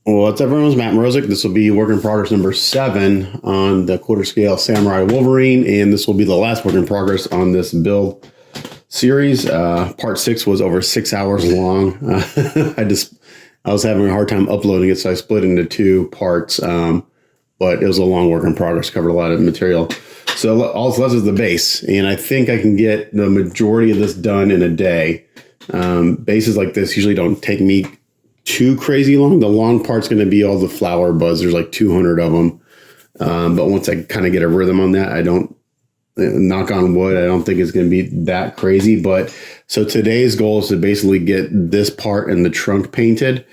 What's up, everyone? It's Matt Mrozik. This will be work in progress number 7 on the quarter scale Samurai Wolverine, and this will be the last work in progress on this build series. Part 6 was over 6 hours long. I was having a hard time uploading it, so I split into 2 parts. But it was a long work in progress, covered a lot of material. So all that's left is the base, and I think I can get the majority of this done in a day. Bases like this usually don't take me too crazy long. The long part's going to be all the flower buds. There's like 200 of them. But once I kind of get a rhythm on that, I don't, knock on wood, I don't think it's going to be that crazy. But so today's goal is to basically get this part and the trunk painted.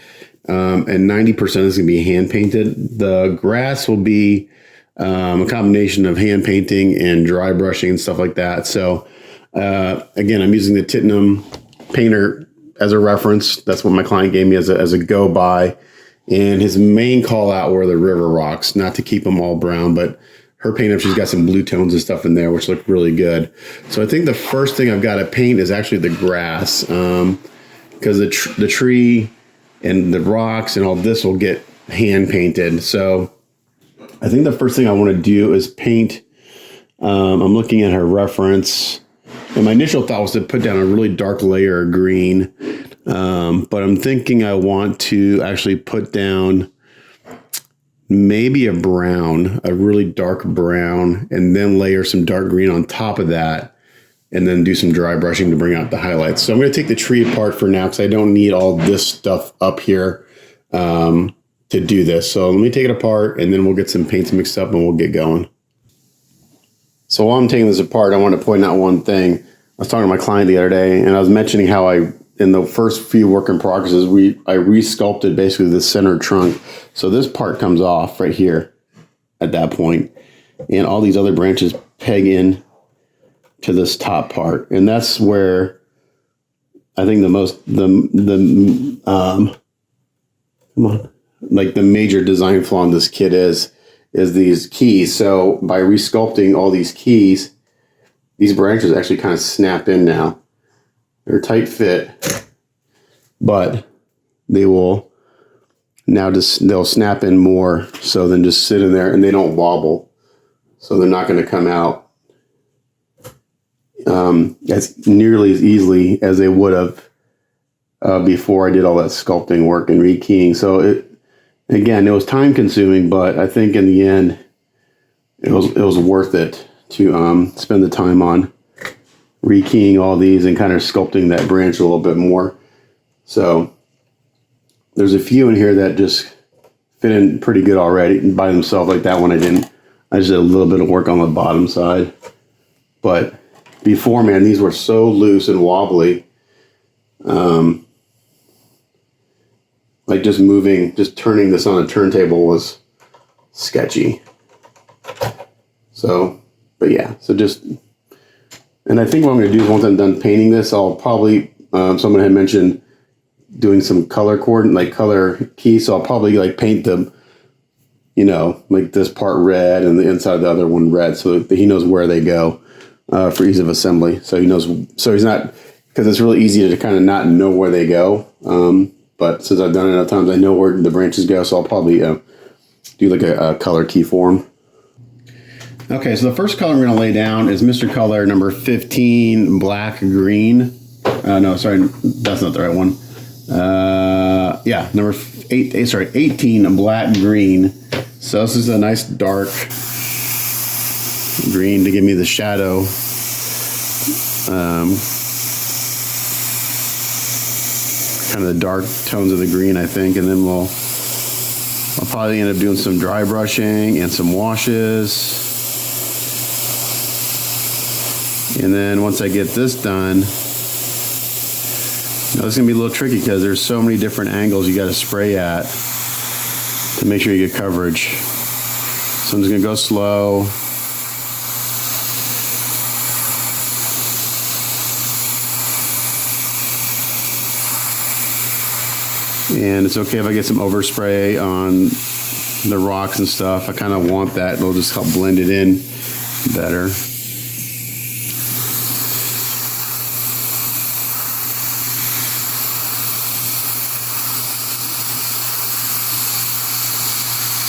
And 90% is going to be hand painted. The grass will be a combination of hand painting and dry brushing and stuff like that. So again, I'm using the Titanium painter as a reference. That's what my client gave me as a go by. And his main call out were the river rocks, not to keep them all brown, but her paint up, she's got some blue tones and stuff in there, which look really good. So I think the first thing I've got to paint is actually the grass, because the tree and the rocks and all this will get hand painted. So I think the first thing I want to do is paint. I'm looking at her reference. And my initial thought was to put down a really dark layer of green, but I'm thinking I want to actually put down maybe a brown, a really dark brown, and then layer some dark green on top of that, and then do some dry brushing to bring out the highlights. So I'm going to take the tree apart for now because I don't need all this stuff up here to do this. So let me take it apart, and then we'll get some paints mixed up, and we'll get going. So while I'm taking this apart, I want to point out one thing. I was talking to my client the other day, and I was mentioning how in the first few work in progresses, I resculpted basically the center trunk. So this part comes off right here at that point, and all these other branches peg in to this top part. And that's where I think the major design flaw in this kit is these keys. So by resculpting all these keys, these branches actually kind of snap in now. They're a tight fit, but they will now they'll snap in more so than just sit in there, and they don't wobble. So they're not going to come out as nearly as easily as they would have before I did all that sculpting work and rekeying. So again, it was time consuming, but I think in the end, it was worth it to spend the time on rekeying all these and kind of sculpting that branch a little bit more. So there's a few in here that just fit in pretty good already by themselves. Like that one I didn't. I just did a little bit of work on the bottom side. But before, man, these were so loose and wobbly. Like just turning this on a turntable was sketchy. So, but yeah, and I think what I'm going to do is once I'm done painting this, I'll probably, someone had mentioned doing some color keys. So I'll probably like paint them, like this part red and the inside of the other one red, so that he knows where they go for ease of assembly. So he knows, so he's not, because it's really easy to kind of not know where they go. But since I've done it enough times, I know where the branches go. So I'll probably do like a color key form. Okay, so the first color we're going to lay down is Mr. Color number 15, black green. No, sorry, that's not the right one. Yeah, number 18, black green. So this is a nice dark green to give me the shadow. Kind of the dark tones of the green, I think, and then I'll probably end up doing some dry brushing and some washes. And then once I get this done, now it's going to be a little tricky because there's so many different angles you got to spray at to make sure you get coverage. So I'm just going to go slow. And it's okay if I get some overspray on the rocks and stuff. I kind of want that. It'll just help blend it in better.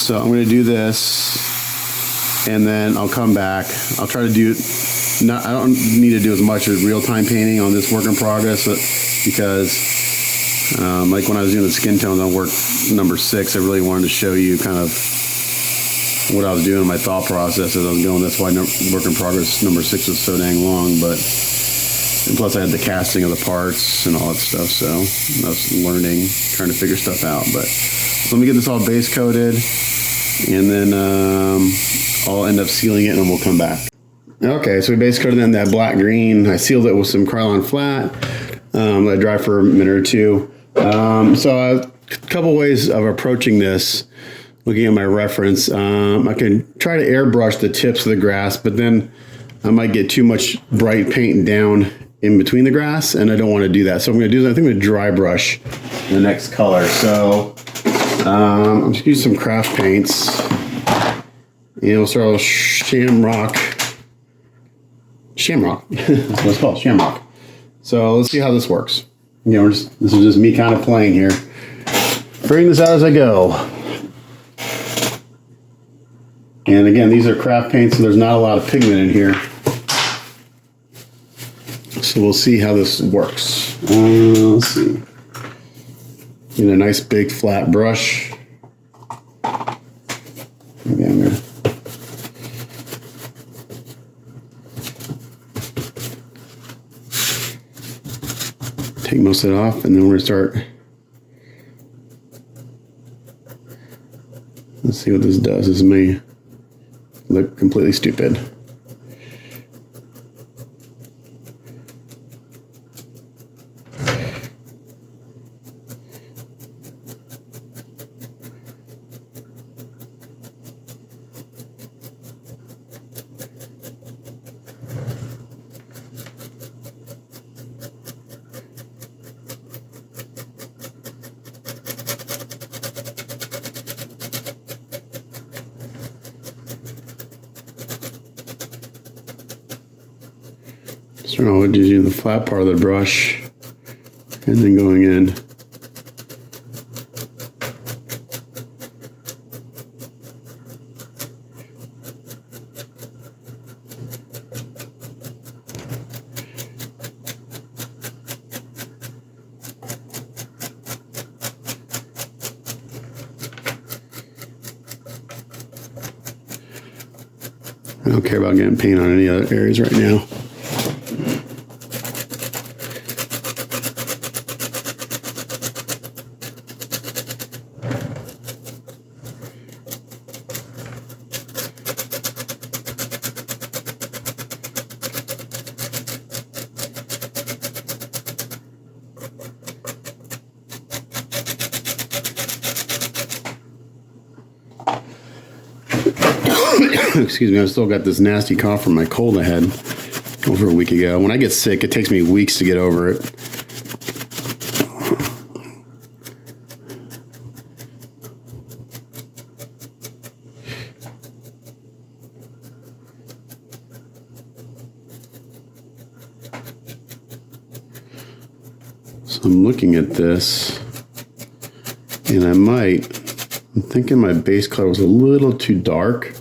So I'm going to do this, and then I'll come back. I'll try to do, I don't need to do as much as real-time painting on this work in progress, because like when I was doing the skin tones on work number 6, I really wanted to show you kind of what I was doing, my thought process as I was going. That's why work in progress number 6 was so dang long, but and plus I had the casting of the parts and all that stuff, so I was learning, trying to figure stuff out. But so let me get this all base coated, and then I'll end up sealing it and we'll come back. Okay, so we base coated in that black green. I sealed it with some Krylon flat. Let it dry for a minute or two. So a couple ways of approaching this, looking at my reference. I can try to airbrush the tips of the grass, but then I might get too much bright paint down in between the grass, and I don't want to do that. So I'm going to do, I think I'm going to dry brush the next color. So I'm just use some craft paints, and we'll start with Shamrock. That's what it's called, Shamrock. So let's see how this works. You know, this is just me kind of playing here. Figuring this out as I go. And again, these are craft paints, so there's not a lot of pigment in here. So we'll see how this works. Let's see. Get a nice big flat brush. Maybe I'm gonna take most of it off, and then we're gonna start. Let's see what this does. This may look completely stupid. So I'll just use the flat part of the brush and then going in. I don't care about getting paint on any other areas right now. Excuse me, I've still got this nasty cough from my cold I had over a week ago. When I get sick, it takes me weeks to get over it. So I'm looking at this, and I'm thinking my base color was a little too dark.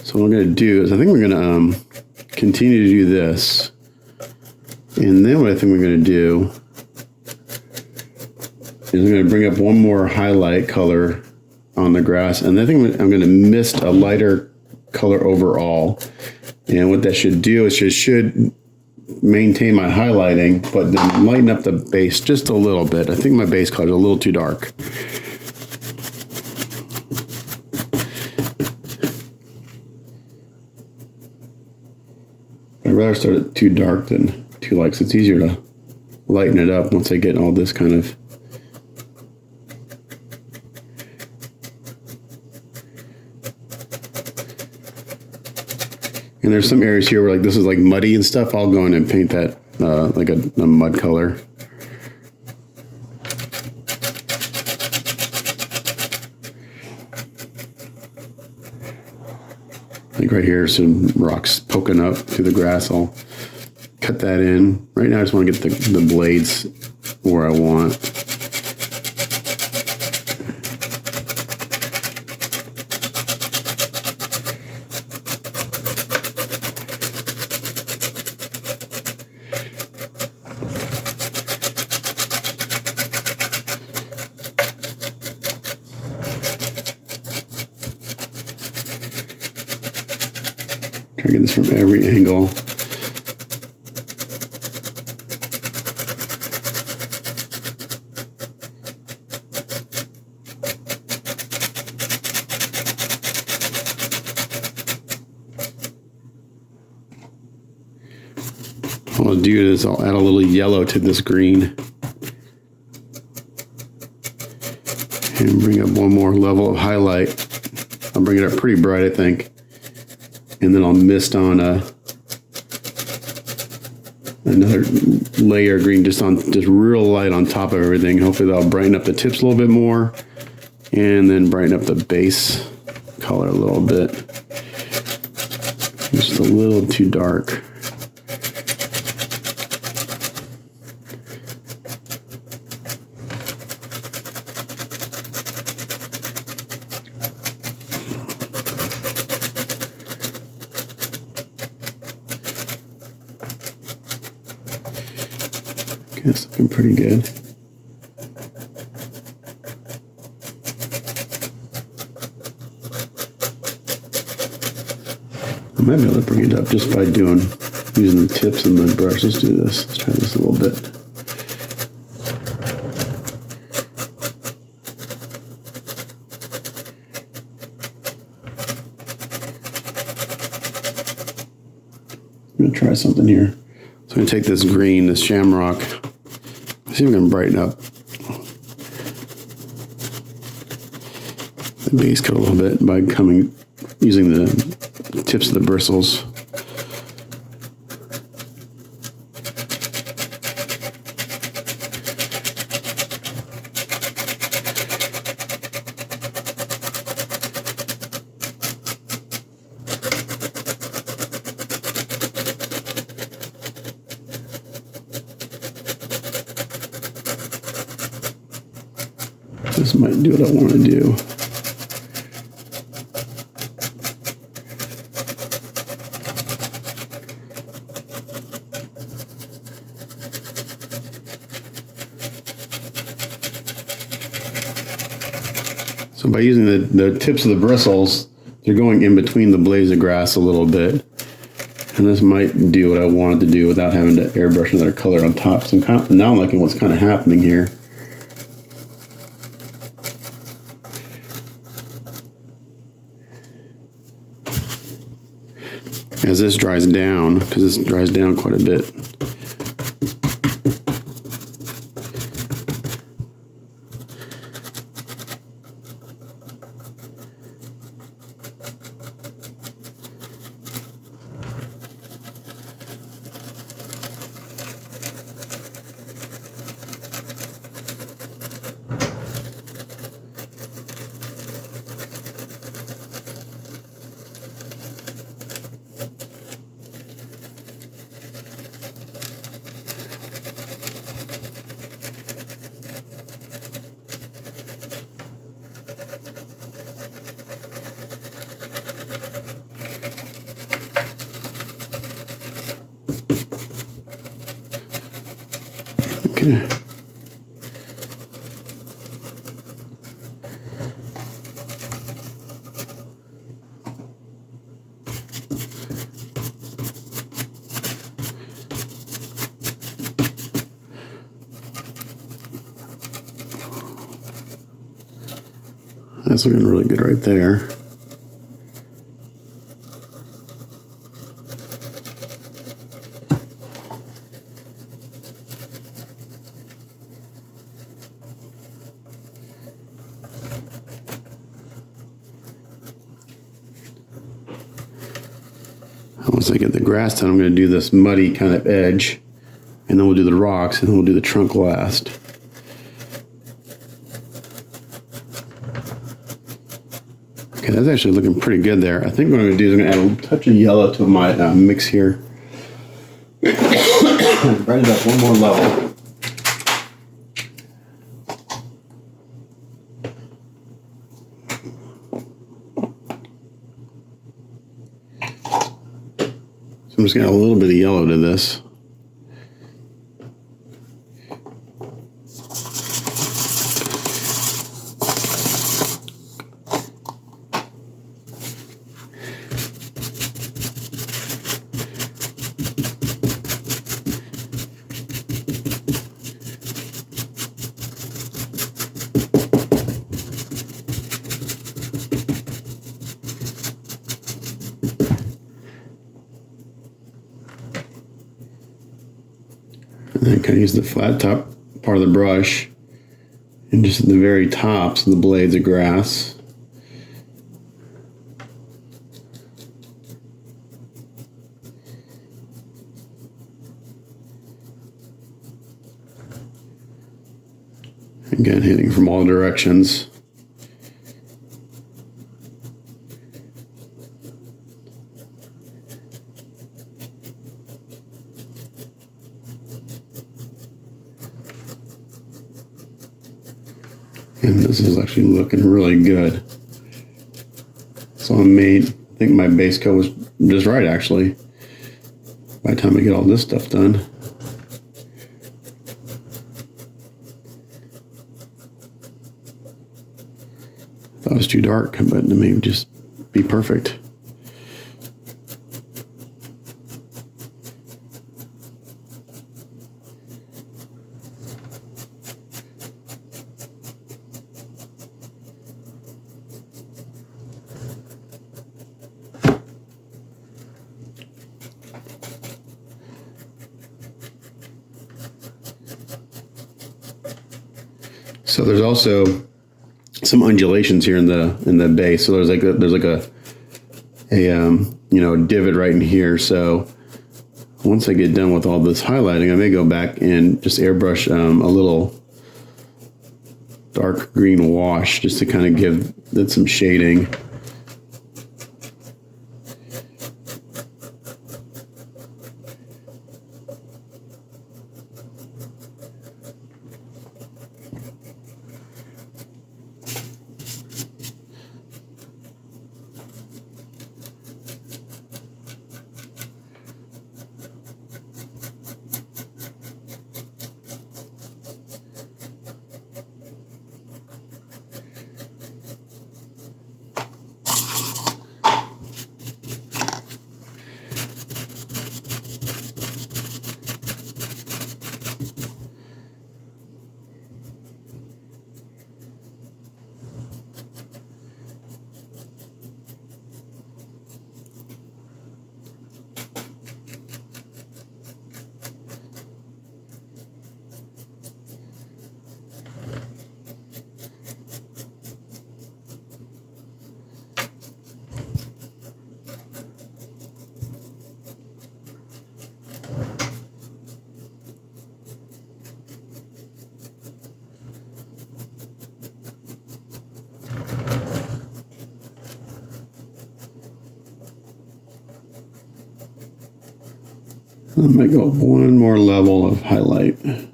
So what I'm going to do is I think we're going to continue to do this. And then what I think we're going to do is I'm going to bring up one more highlight color on the grass. And I think I'm going to mist a lighter color overall. And what that should do is it should maintain my highlighting, but then lighten up the base just a little bit. I think my base color is a little too dark. I'd rather start it too dark than too light, so it's easier to lighten it up once I get all this kind of. And there's some areas here where like this is like muddy and stuff. I'll go in and paint that like a mud color. Like right here, some rocks poking up through the grass. I'll cut that in. Right now I just want to get the blades where I want. Try to get this from every angle. What I'll do is I'll add a little yellow to this green and bring up one more level of highlight. I'll bring it up pretty bright, I think, and then I'll mist on another layer of green, just real light on top of everything. Hopefully that'll brighten up the tips a little bit more, and then brighten up the base color a little bit. Just a little too dark. It's looking pretty good. I might be able to bring it up just by using the tips and the brush. Let's do this. Let's try this a little bit. I'm going to try something here. So I'm going to take this green, this shamrock, see if we can brighten up the base coat a little bit by using the tips of the bristles. This might do what I want to do. So by using the tips of the bristles, they're going in between the blades of grass a little bit. And this might do what I wanted to do without having to airbrush another color on top. So now I'm liking what's kind of happening here. As this dries down, because this dries down quite a bit. Okay. That's looking really good right there. Once I get the grass done, I'm going to do this muddy kind of edge, and then we'll do the rocks, and then we'll do the trunk last. Okay, that's actually looking pretty good there. I think what I'm going to do is I'm going to add a touch of yellow to my mix here. Brighten it up one more level. I'm just going to add a little bit of yellow to this. kind of use the flat top part of the brush and just at the very tops of the blades of grass. Again, hitting from all directions. And this is actually looking really good. So I think my base coat was just right, actually, by the time I get all this stuff done. Thought it was too dark, but it may just be perfect. So there's also some undulations here in the base. So there's like a divot right in here. So once I get done with all this highlighting, I may go back and just airbrush a little dark green wash just to kind of give it some shading. I might go one more level of highlight. Add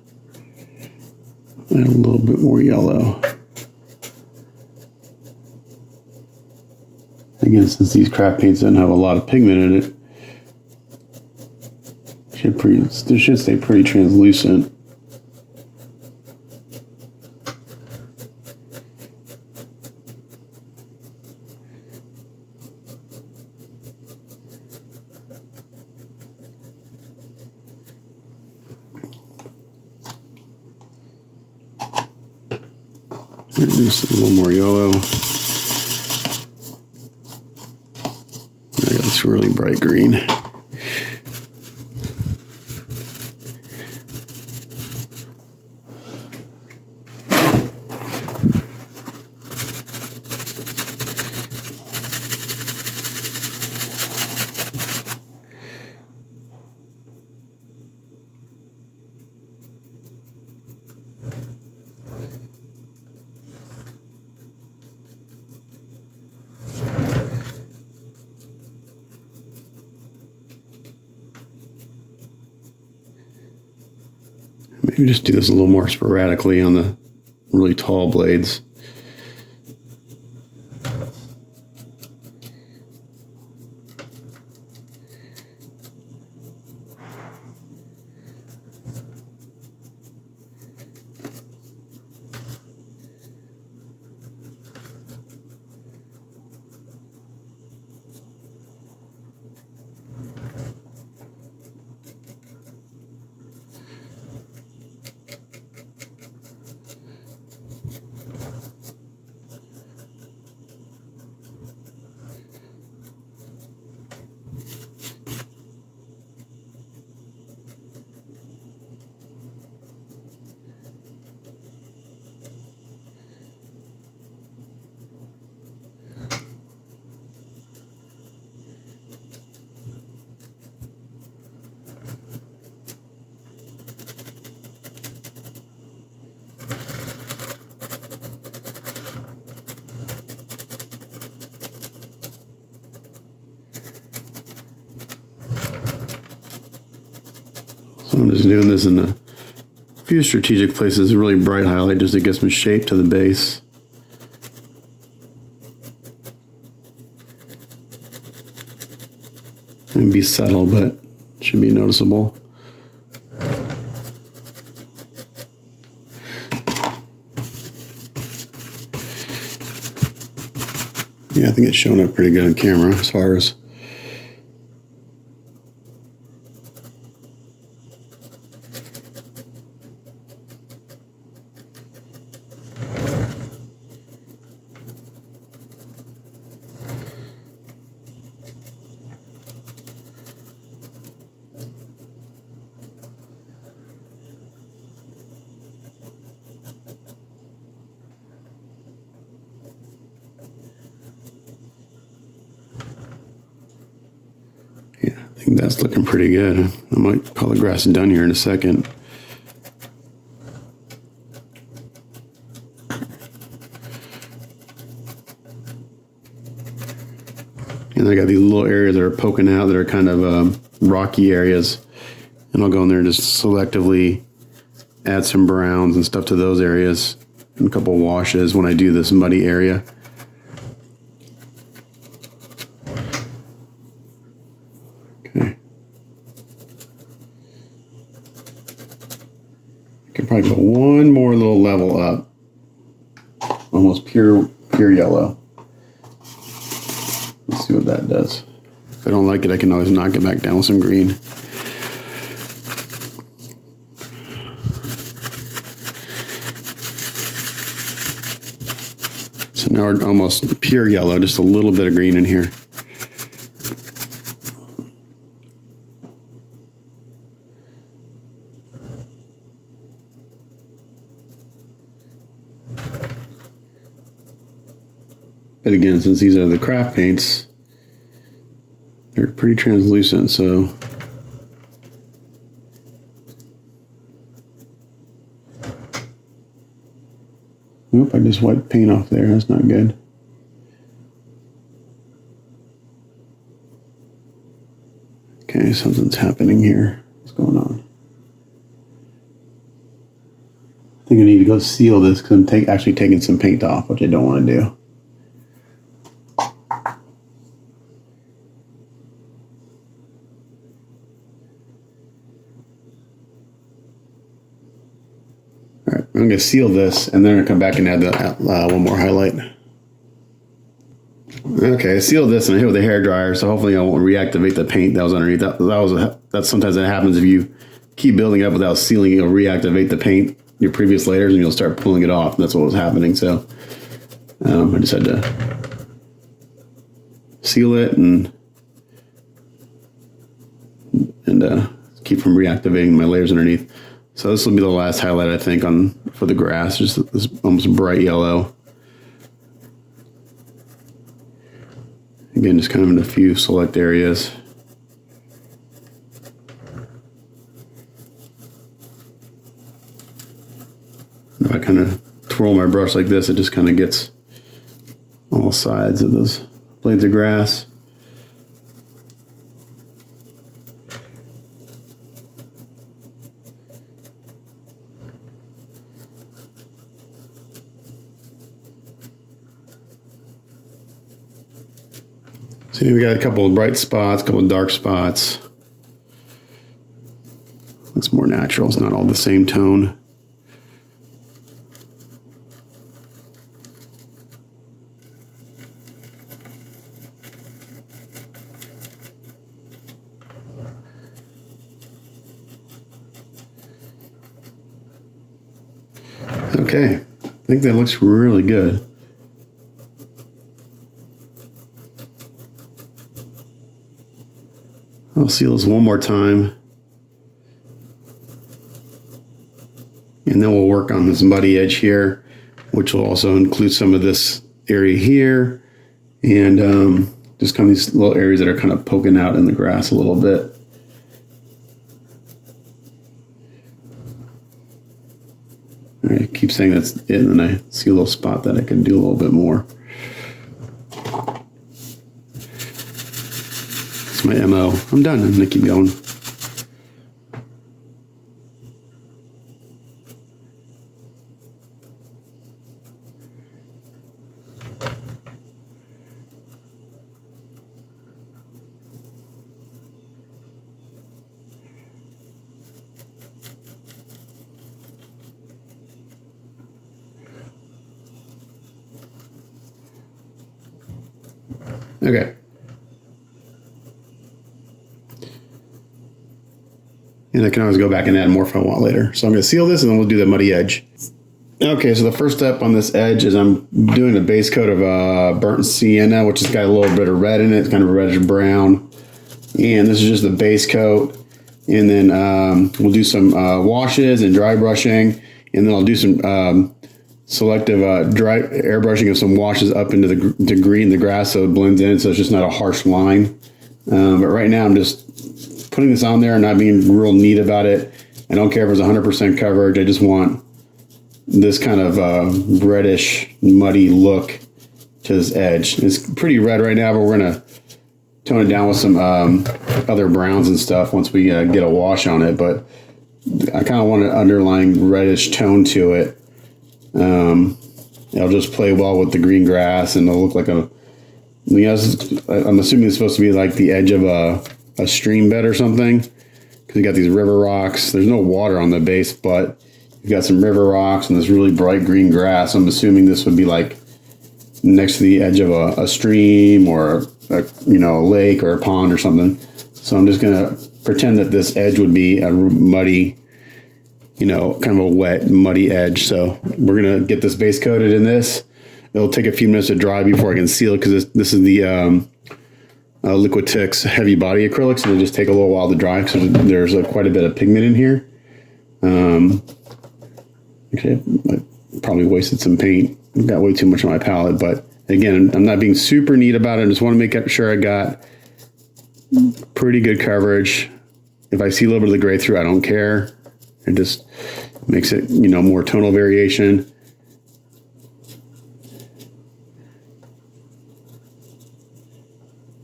a little bit more yellow. Again, since these craft paints don't have a lot of pigment in it, it should stay pretty translucent. Just a little more yellow. There, that's really bright green. Maybe just do this a little more sporadically on the really tall blades. I'm just doing this in a few strategic places, really bright highlight just to get some shape to the base. And be subtle, but should be noticeable. Yeah, I think it's showing up pretty good on camera as far as I think that's looking pretty good. I might call the grass done here in a second. And I got these little areas that are poking out that are kind of rocky areas. And I'll go in there and just selectively add some browns and stuff to those areas. And a couple washes when I do this muddy area. Okay. I can probably go one more little level up. Almost pure yellow. Let's see what that does. If I don't like it, I can always knock it back down with some green. So now we're almost pure yellow, just a little bit of green in here. But again, since these are the craft paints, they're pretty translucent, so oop, I just wiped paint off there. That's not good. Okay, something's happening here. What's going on? I think I need to go seal this because I'm actually taking some paint off, which I don't want to do. Alright, I'm going to seal this and then I'm going to come back and add one more highlight. Okay, I sealed this and I hit with a hairdryer, so hopefully I won't reactivate the paint that was underneath. That's sometimes that happens if you keep building it up without sealing, you'll reactivate the paint, your previous layers, and you'll start pulling it off. That's what was happening, so I just had to seal it and keep from reactivating my layers underneath. So this will be the last highlight, I think, for the grass, just this almost bright yellow. Again, just kind of in a few select areas. If I kind of twirl my brush like this, it just kind of gets all sides of those blades of grass. See, we got a couple of bright spots, a couple of dark spots. Looks more natural. It's not all the same tone. Okay, I think that looks really good. I'll seal this one more time. And then we'll work on this muddy edge here, which will also include some of this area here. And just kind of these little areas that are kind of poking out in the grass a little bit. All right, keep saying that's it, and then I see a little spot that I can do a little bit more. My MO. I'm done. I'm gonna keep going. Okay. And I can always go back and add more if I want later. So I'm going to seal this and then we'll do the muddy edge. Okay, so the first step on this edge is I'm doing a base coat of burnt sienna, which has got a little bit of red in it. It's kind of a reddish brown. And this is just the base coat. And then we'll do some washes and dry brushing. And then I'll do some selective dry airbrushing of some washes up into the green, the grass, so it blends in, so it's just not a harsh line. But right now I'm just putting this on there and not being real neat about it. I don't care if it's 100% coverage. I just want this kind of reddish, muddy look to this edge. It's pretty red right now, but we're gonna tone it down with some other browns and stuff once we get a wash on it. But I kind of want an underlying reddish tone to it. It'll just play well with the green grass, and it'll look like I'm assuming it's supposed to be like the edge of a stream bed or something, because you got these river rocks. There's no water on the base, but you've got some river rocks and this really bright green grass. I'm assuming this would be like next to the edge of a stream or a lake or a pond or something. So I'm just gonna pretend that this edge would be a muddy, kind of a wet, muddy edge. So we're gonna get this base coated in this. It'll take a few minutes to dry before I can seal it, because this is the Liquitex heavy body acrylics, and they just take a little while to dry because there's quite a bit of pigment in here. Actually, I probably wasted some paint. Got way too much on my palette, but again, I'm not being super neat about it. I just want to make sure I got pretty good coverage. If I see a little bit of the gray through, I don't care. It just makes it, more tonal variation.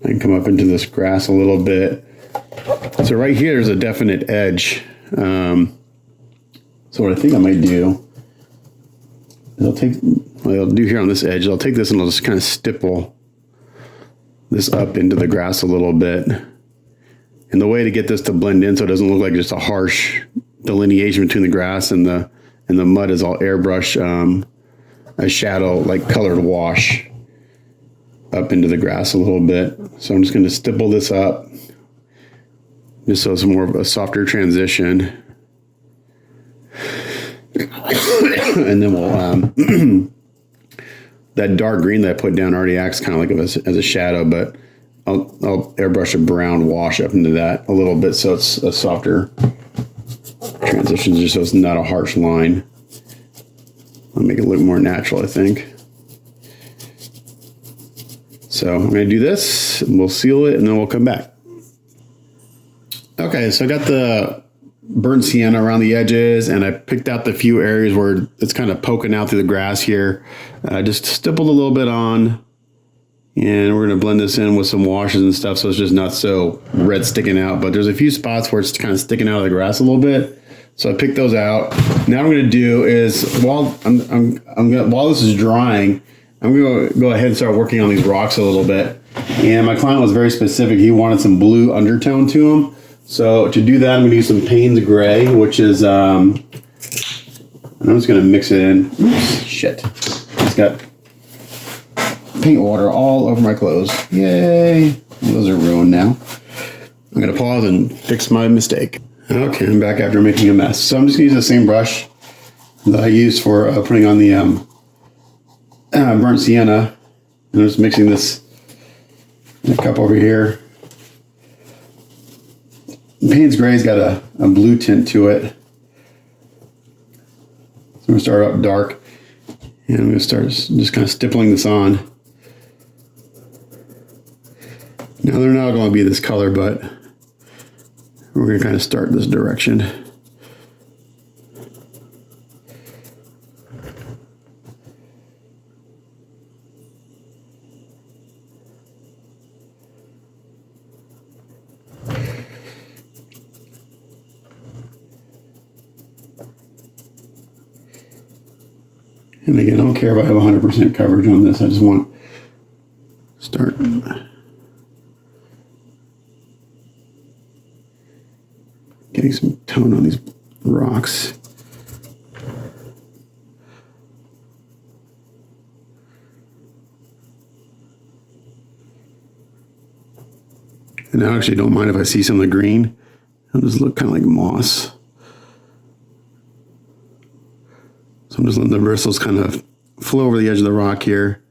I can come up into this grass a little bit. So right here, there's a definite edge. So what I think I might do is I'll do here on this edge, I'll take this and I'll just kind of stipple this up into the grass a little bit. And the way to get this to blend in so it doesn't look like just a harsh delineation between the grass and the mud is I'll airbrush a shadow, like colored wash, up into the grass a little bit. So I'm just going to stipple this up just so it's more of a softer transition. And then we'll that dark green that I put down already acts kind of like as a shadow, but I'll airbrush a brown wash up into that a little bit so it's a softer transition, just so it's not a harsh line. I'll make it look more natural, I think. So I'm going to do this, and we'll seal it, and then we'll come back. Okay, so I got the burnt sienna around the edges, and I picked out the few areas where it's kind of poking out through the grass here. I just stippled a little bit on, and we're going to blend this in with some washes and stuff so it's just not so red sticking out. But there's a few spots where it's kind of sticking out of the grass a little bit, so I picked those out. Now what I'm going to do is, while this is drying, I'm going to go ahead and start working on these rocks a little bit. And my client was very specific. He wanted some blue undertone to them. So to do that, I'm going to use some Payne's Gray, which is, and I'm just going to mix it in. Oops, shit. It's got paint water all over my clothes. Yay. Those are ruined now. I'm going to pause and fix my mistake. Okay, I'm back after making a mess. So I'm just going to use the same brush that I used for putting on the burnt sienna. And I'm just mixing this in a cup over here. Payne's Gray's got a blue tint to it. So I'm going to start up dark, and I'm going to start just kind of stippling this on. Now they're not going to be this color, but we're going to kind of start this direction. And again, I don't care if I have 100% coverage on this. I just want to start getting some tone on these rocks. And I actually don't mind if I see some of the green. It'll just look kind of like moss. So I'm just letting the bristles kind of flow over the edge of the rock here.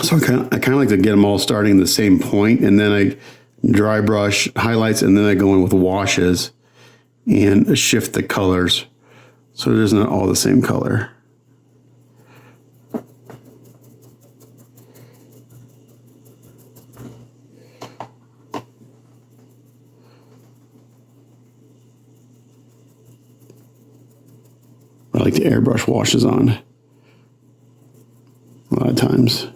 So I kind of like to get them all starting the same point, and then I dry brush highlights, and then I go in with washes and shift the colors so it isn't all the same color. I like to airbrush washes on a lot of times.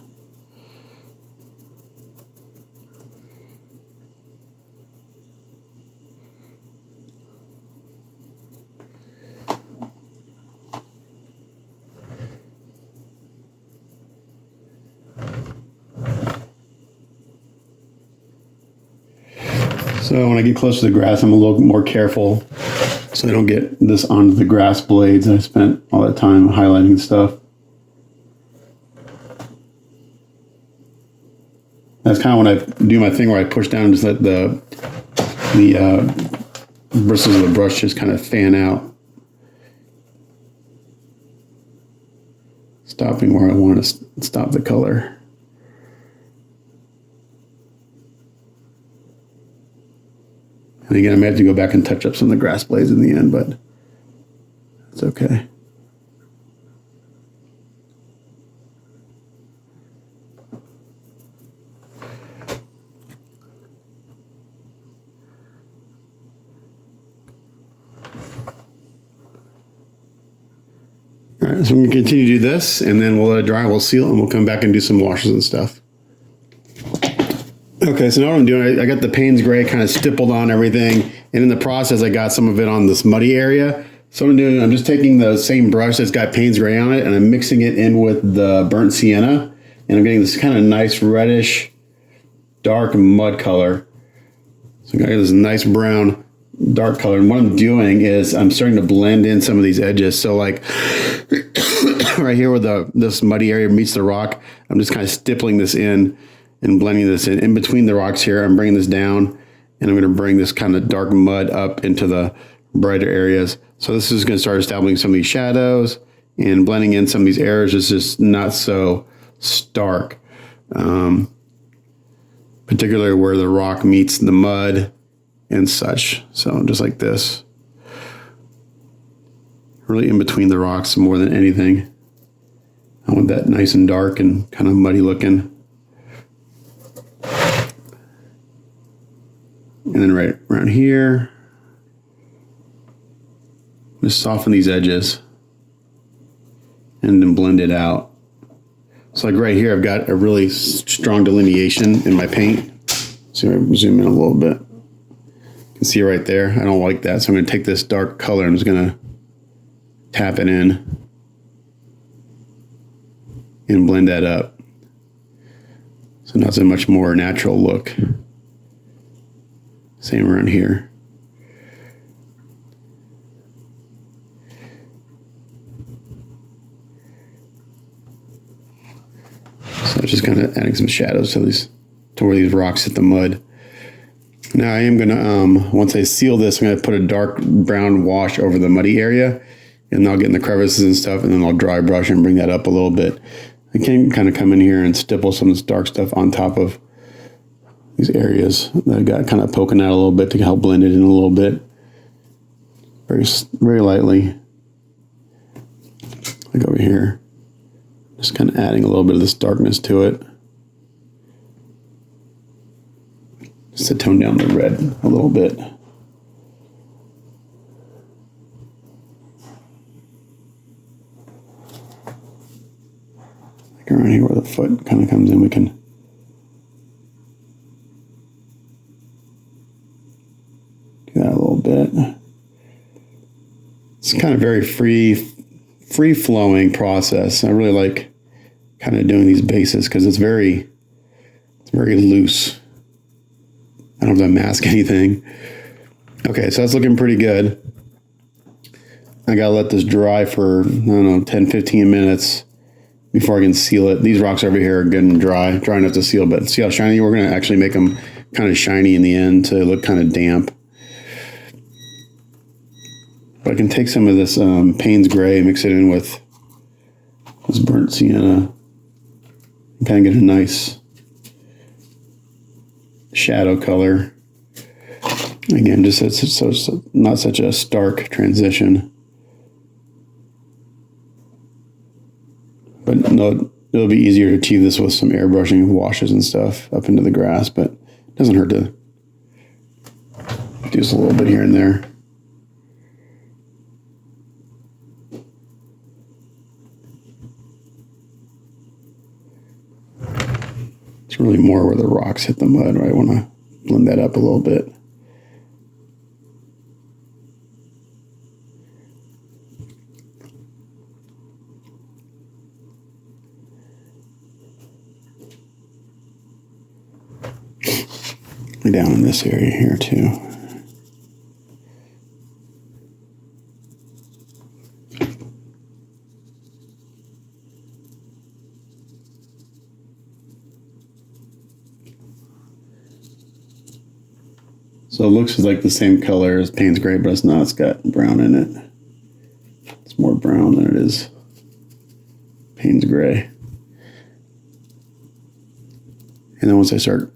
So when I get close to the grass, I'm a little more careful so I don't get this onto the grass blades. I spent all that time highlighting stuff. That's kind of when I do my thing where I push down and just let the bristles of the brush just kind of fan out. Stopping where I want to stop the color. And again, I may have to go back and touch up some of the grass blades in the end, but it's okay. All right, so I'm going to continue to do this, and then we'll let it dry, we'll seal it, and we'll come back and do some washes and stuff. Okay, so now what I'm doing, I got the Payne's Gray kind of stippled on everything, and in the process, I got some of it on this muddy area. So what I'm doing, I'm just taking the same brush that's got Payne's Gray on it, and I'm mixing it in with the burnt sienna, and I'm getting this kind of nice reddish, dark mud color. So I got this nice brown, dark color, and what I'm doing is I'm starting to blend in some of these edges. So like right here where this muddy area meets the rock, I'm just kind of stippling this in and blending this in between the rocks here. I'm bringing this down, and I'm going to bring this kind of dark mud up into the brighter areas. So this is going to start establishing some of these shadows and blending in some of these areas. It's just not so stark, particularly where the rock meets the mud and such. So just like this, really in between the rocks more than anything. I want that nice and dark and kind of muddy looking. And then right around here, just soften these edges and then blend it out. So like right here, I've got a really strong delineation in my paint. So I'm gonna zoom in a little bit. You can see right there, I don't like that. So I'm gonna take this dark color, I'm just gonna tap it in and blend that up. So now it's a much more natural look. Same around here. So it's just kind of adding some shadows to where these rocks hit the mud. Now I am gonna, once I seal this, I'm gonna put a dark brown wash over the muddy area, and I'll get in the crevices and stuff, and then I'll dry brush and bring that up a little bit. I can kind of come in here and stipple some of this dark stuff on top of these areas that I got kind of poking out a little bit to help blend it in a little bit. Very lightly. Like over here. Just kind of adding a little bit of this darkness to it. Just to tone down the red a little bit. Like around here where the foot kind of comes in, we can do that a little bit. It's kind of very free-flowing process. I really like kind of doing these bases because it's very very loose. I don't have to mask anything. Okay, so that's looking pretty good. I gotta let this dry for, I don't know, 10, 15 minutes before I can seal it. These rocks over here are good and dry enough to seal, but see how shiny? We're gonna actually make them kind of shiny in the end to look kind of damp. But I can take some of this Payne's Gray, mix it in with this burnt sienna, and kind of get a nice shadow color. Again, just so it's not such a stark transition. But no, it'll be easier to achieve this with some airbrushing and washes and stuff up into the grass, but it doesn't hurt to do just a little bit here and there. It's really more where the rocks hit the mud, right? I want to blend that up a little bit. Down in this area here too. So it looks like the same color as Payne's Gray, but it's not. It's got brown in it. It's more brown than it is Payne's Gray. And then once I start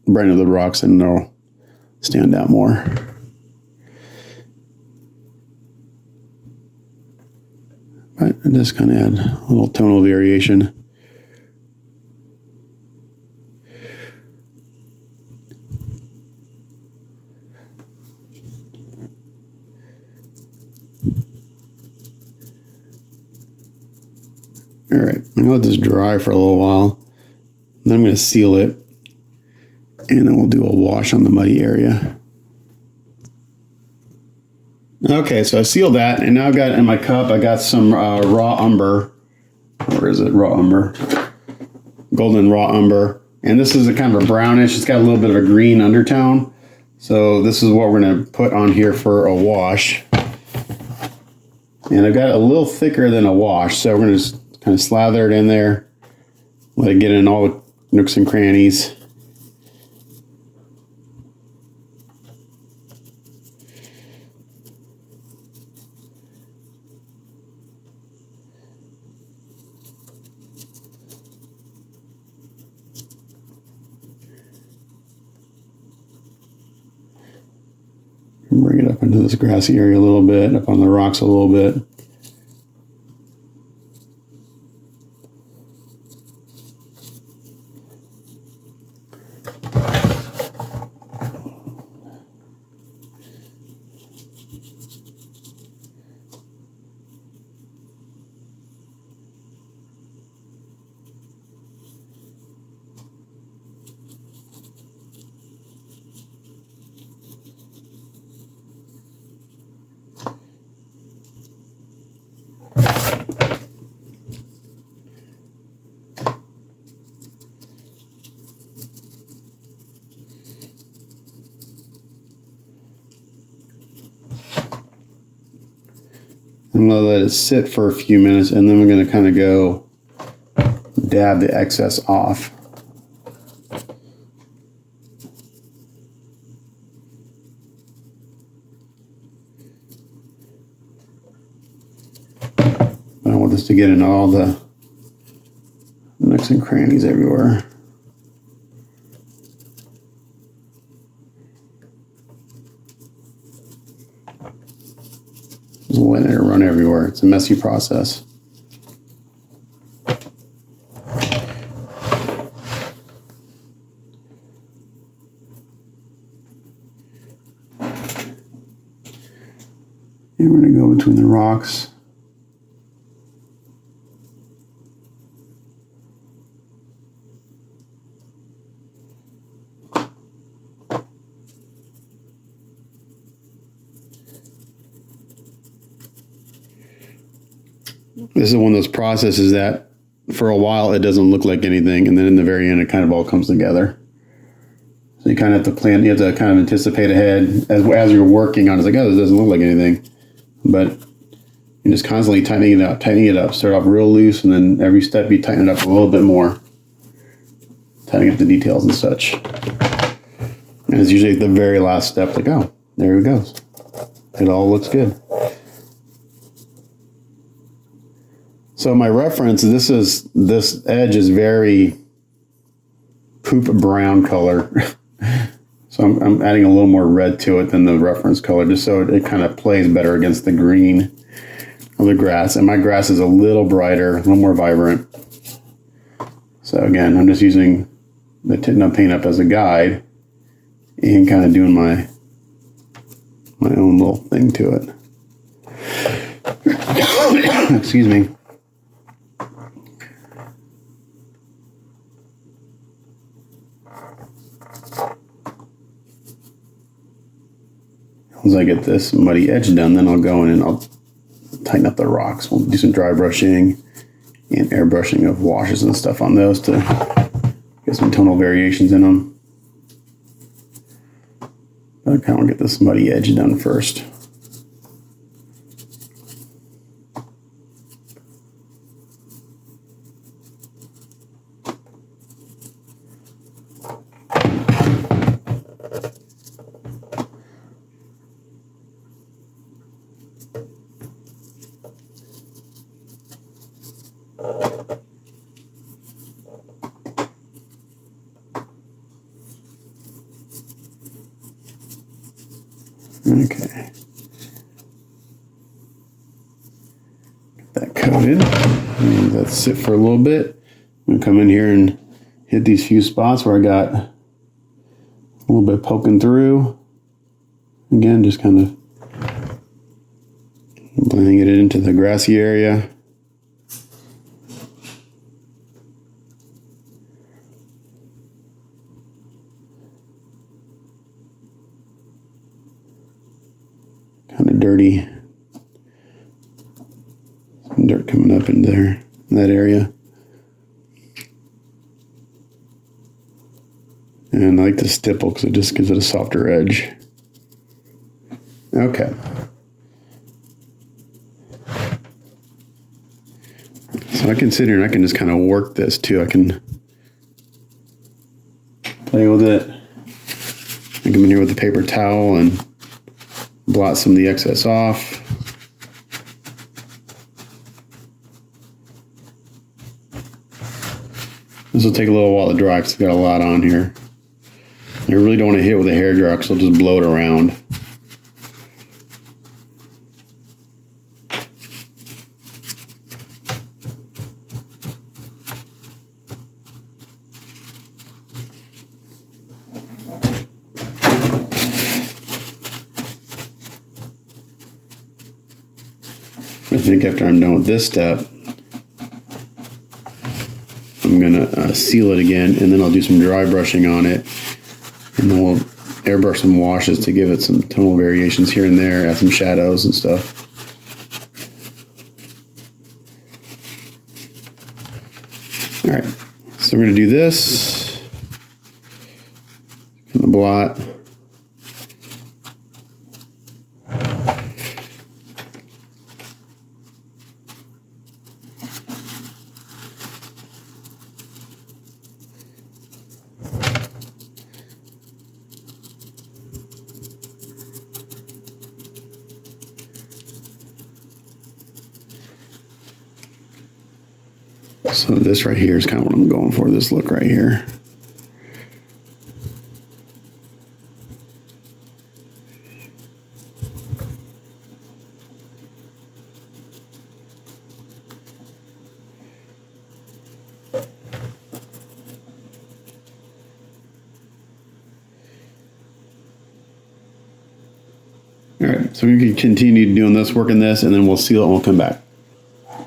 brightening the rocks, and they'll stand out more. But I just kind of add a little tonal variation. All right, I'm gonna let this dry for a little while. Then I'm gonna seal it. And then we'll do a wash on the muddy area. Okay, so I sealed that, and now I've got in my cup, I got some raw umber. Where is it? Raw umber. Golden raw umber. And this is a kind of a brownish. It's got a little bit of a green undertone. So this is what we're going to put on here for a wash. And I've got it a little thicker than a wash, so we're going to just kind of slather it in there. Let it get in all the nooks and crannies. Bring it up into this grassy area a little bit, up on the rocks a little bit. I'm going to let it sit for a few minutes, and then we're going to kind of go dab the excess off. I want this to get in all the nooks and crannies everywhere. Just letting it run everywhere. It's a messy process. And we're going to go between the rocks. This is one of those processes that for a while it doesn't look like anything, and then in the very end it kind of all comes together. So you kind of have to plan, you have to kind of anticipate ahead as you're working on it. It's like, oh, this doesn't look like anything. But you're just constantly tightening it up. Start off real loose, and then every step you tighten it up a little bit more. Tightening up the details and such. And it's usually the very last step, like, oh, there it goes. It all looks good. So my reference, this edge is very poop brown color. So I'm adding a little more red to it than the reference color, just so it kind of plays better against the green of the grass. And my grass is a little brighter, a little more vibrant. So again, I'm just using the Tint Paint Up as a guide and kind of doing my own little thing to it. Excuse me. Once I get this muddy edge done, then I'll go in and I'll tighten up the rocks. We'll do some dry brushing and airbrushing of washes and stuff on those to get some tonal variations in them. But I kind of want to get this muddy edge done first. Okay. Get that coated. And let that sit for a little bit. I'm going to come in here and hit these few spots where I got a little bit poking through. Again, just kind of blending it into the grassy area. Kind of dirty. Some dirt coming up in there, in that area. And I like to stipple because it just gives it a softer edge. Okay. So I can sit here and I can just kind of work this too. I can play with it. I come in here with a paper towel and blot some of the excess off. This will take a little while to dry because it's got a lot on here. I really don't want to hit it with a hairdryer because I'll just blow it around. I think after I'm done with this step, I'm going to seal it again, and then I'll do some dry brushing on it, and then we'll airbrush some washes to give it some tonal variations here and there, add some shadows and stuff. All right, so we're going to do this, in the blot. So this right here is kind of what I'm going for, this look right here. All right, so we can continue doing this, working this, and then we'll seal it and we'll come back.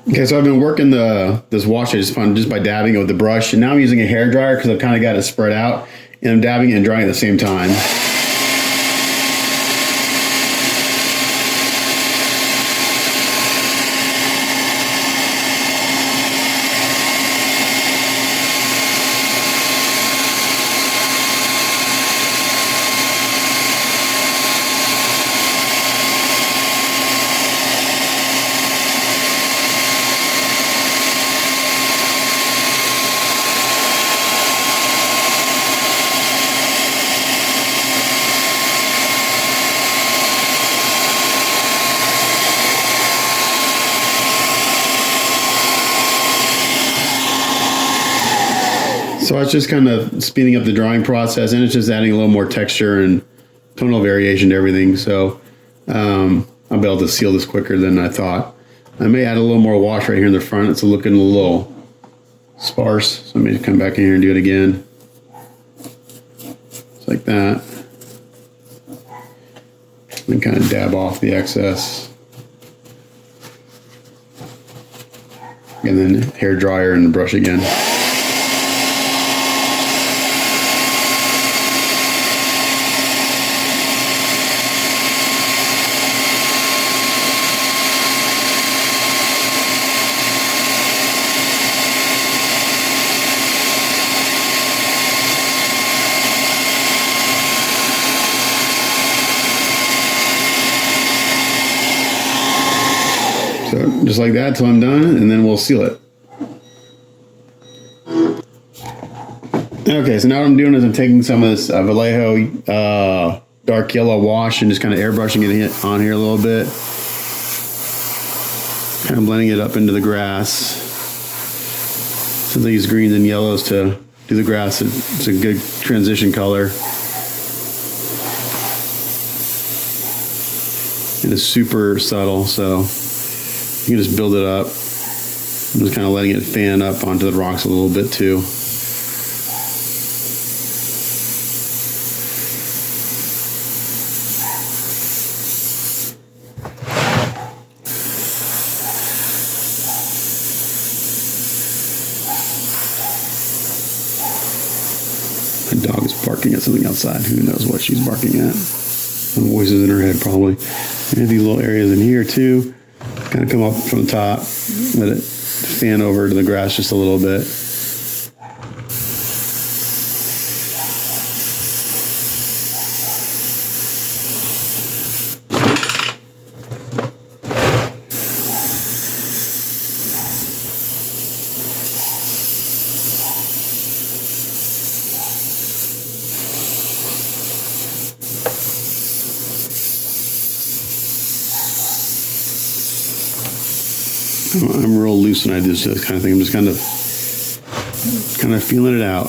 Okay, so I've been working this wash I just found just by dabbing it with the brush, and now I'm using a hairdryer because I've kind of got it spread out, and I'm dabbing it and drying at the same time. So it's just kind of speeding up the drying process, and it's just adding a little more texture and tonal variation to everything. So I'll be able to seal this quicker than I thought. I may add a little more wash right here in the front. It's looking a little sparse. So let me come back in here and do it again. Just like that. And kind of dab off the excess. And then hair dryer and brush again. So just like that till I'm done, and then we'll seal it. Okay, so now what I'm doing is I'm taking some of this Vallejo dark yellow wash and just kind of airbrushing it on here a little bit. Kind of blending it up into the grass. So I use greens and yellows to do the grass. It's a good transition color. And it's super subtle, so you can just build it up. I'm just kind of letting it fan up onto the rocks a little bit too. My dog is barking at something outside. Who knows what she's barking at? Some voices in her head probably. And these little areas in here too. Kind of come up from the top, let it fan over to the grass just a little bit. I'm real loose when I do this kind of thing. I'm just kind of feeling it out.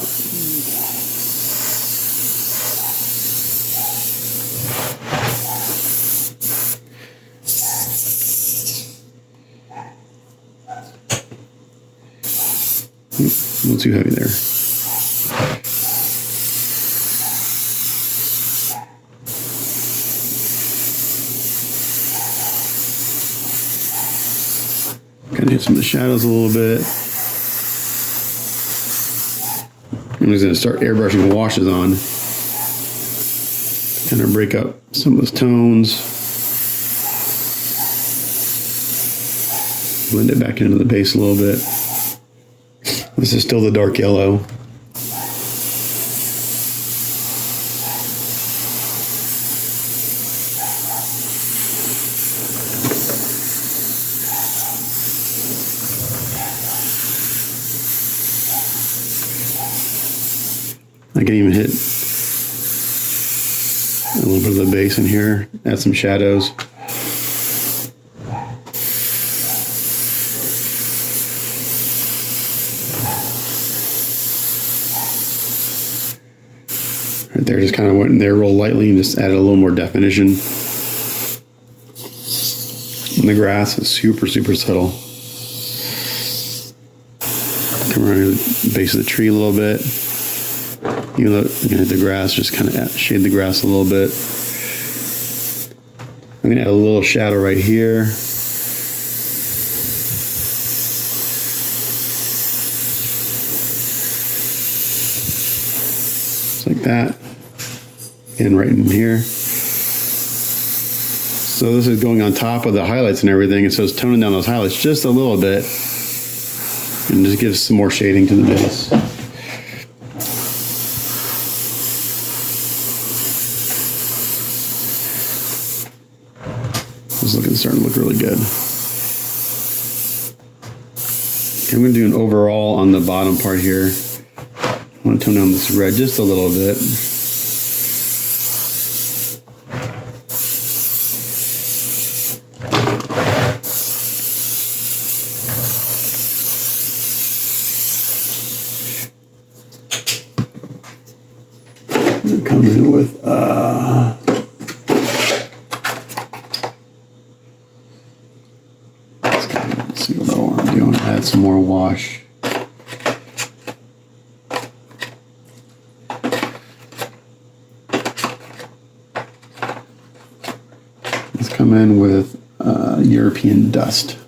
A little too heavy there. Kind of hit some of the shadows a little bit. I'm just going to start airbrushing washes on. Kind of break up some of those tones. Blend it back into the base a little bit. This is still the dark yellow. I can even hit a little bit of the base in here, add some shadows. Right there, just kind of went in there real lightly and just added a little more definition. And the grass is super, super subtle. Come around the base of the tree a little bit. Even though you can hit the grass, just kind of shade the grass a little bit. I'm going to add a little shadow right here. Just like that. And right in here. So this is going on top of the highlights and everything, and so it's toning down those highlights just a little bit. And just gives some more shading to the base. Starting to look really good. Okay, I'm going to do an overall on the bottom part here. I want to tone down this red just a little bit. with let's see what I'm doing. Add some more wash. Let's come in with European dust.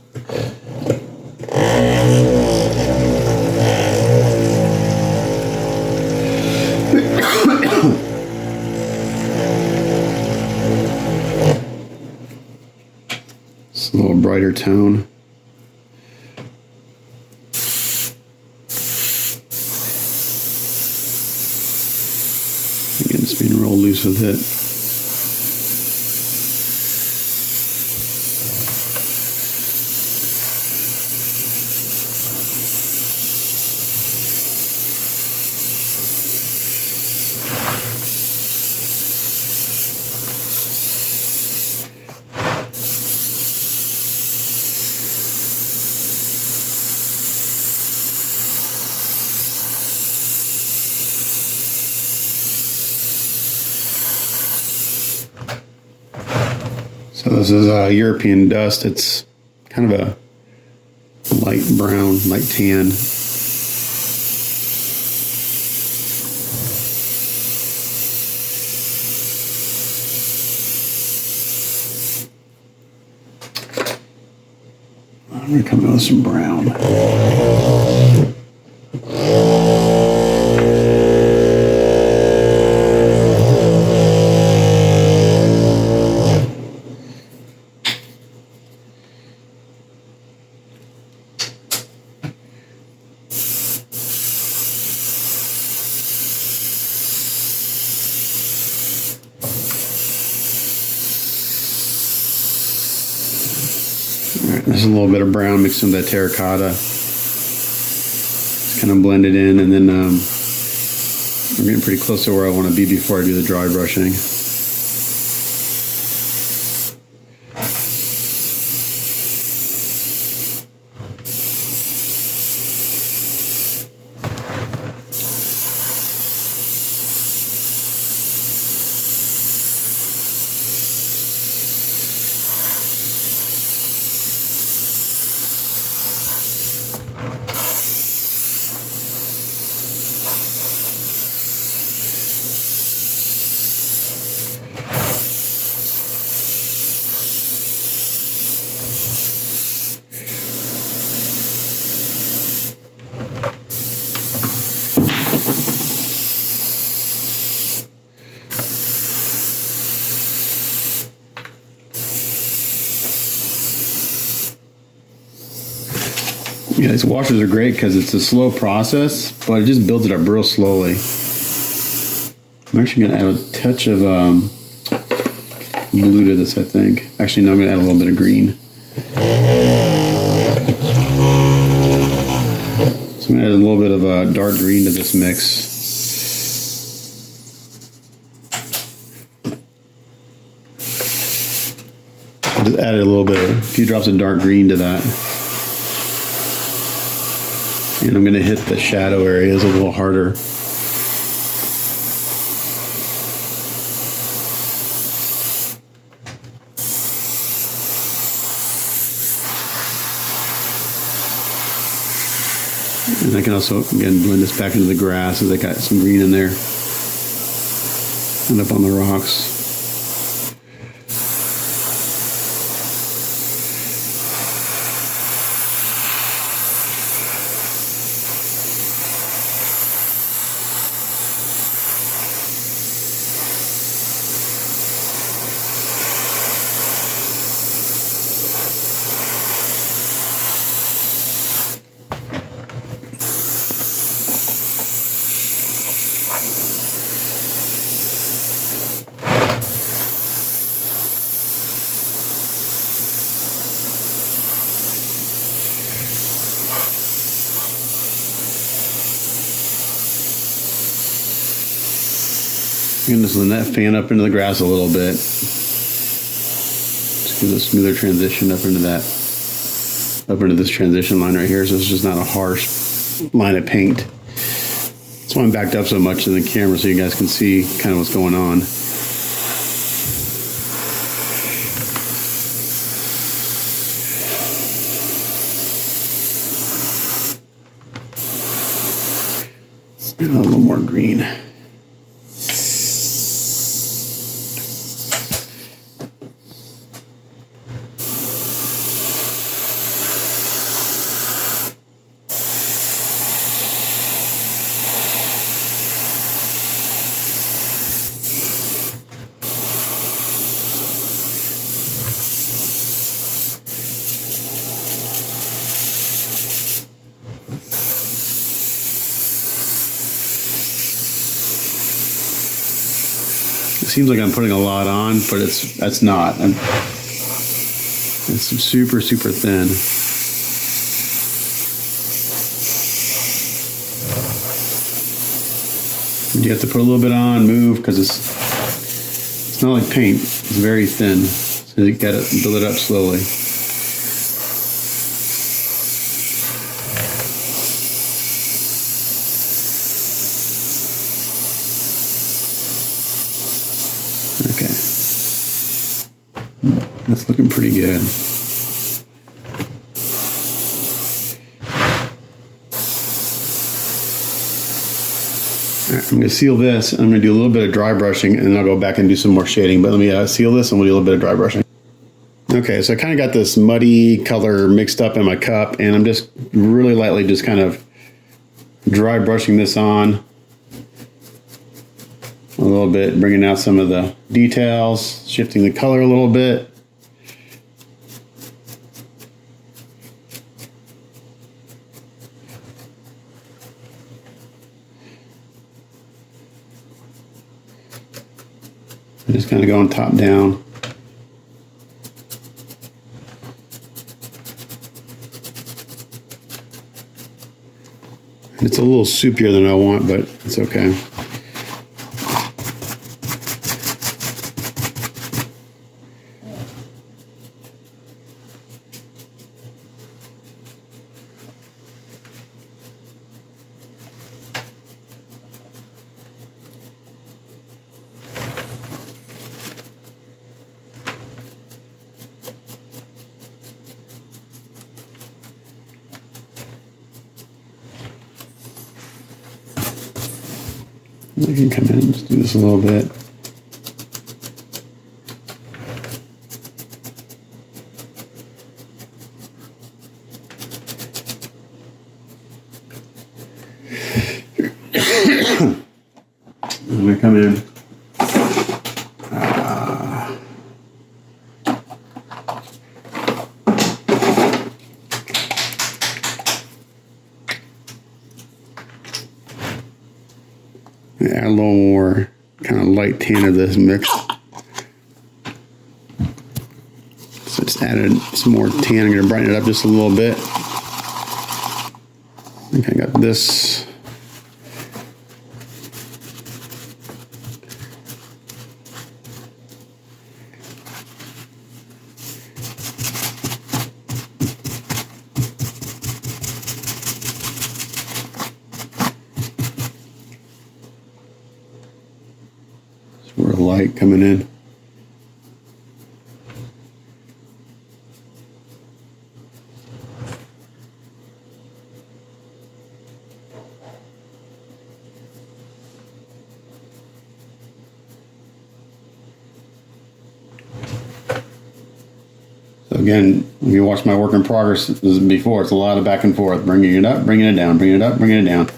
It's a little brighter tone. Again, just being real loose with it. So this is European dust. It's kind of a light brown, light tan. I'm going to come in with some brown. There's a little bit of brown mixed in that terracotta. Just kind of blend it in, and then I'm getting pretty close to where I want to be before I do the dry brushing. Yeah, these washers are great because it's a slow process, but it just builds it up real slowly. I'm actually going to add a touch of blue to this, I think. Actually, no, I'm going to add a little bit of green. So I'm going to add a little bit of dark green to this mix. I just added a few drops of dark green to that. And I'm going to hit the shadow areas a little harder. And I can also, again, blend this back into the grass as I got some green in there. And up on the rocks. I'm going to let that fan up into the grass a little bit. Just give it a smoother transition up into this transition line right here, so it's just not a harsh line of paint. That's why I'm backed up so much in the camera so you guys can see kind of what's going on. A little more green. It seems like I'm putting a lot on, but that's not. It's super, super thin. And you have to put a little bit on, move, because it's not like paint. It's very thin, so you got to build it up slowly. Okay, that's looking pretty good. All right, I'm going to seal this. I'm going to do a little bit of dry brushing, and then I'll go back and do some more shading. But let me seal this, and we'll do a little bit of dry brushing. Okay, so I kind of got this muddy color mixed up in my cup, and I'm just really lightly just kind of dry brushing this on a little bit, bringing out some of the details, shifting the color a little bit. I'm just kind of going top down. It's a little soupier than I want, but it's okay. I can come in and just do this a little bit. I'm going to come in. Add a little more kind of light tan of this mix. So just added some more tan. I'm going to brighten it up just a little bit. I think I got this. More light coming in. So again, when you watch my work in progress before, it's a lot of back and forth, bringing it up, bringing it down, bringing it up, bringing it down.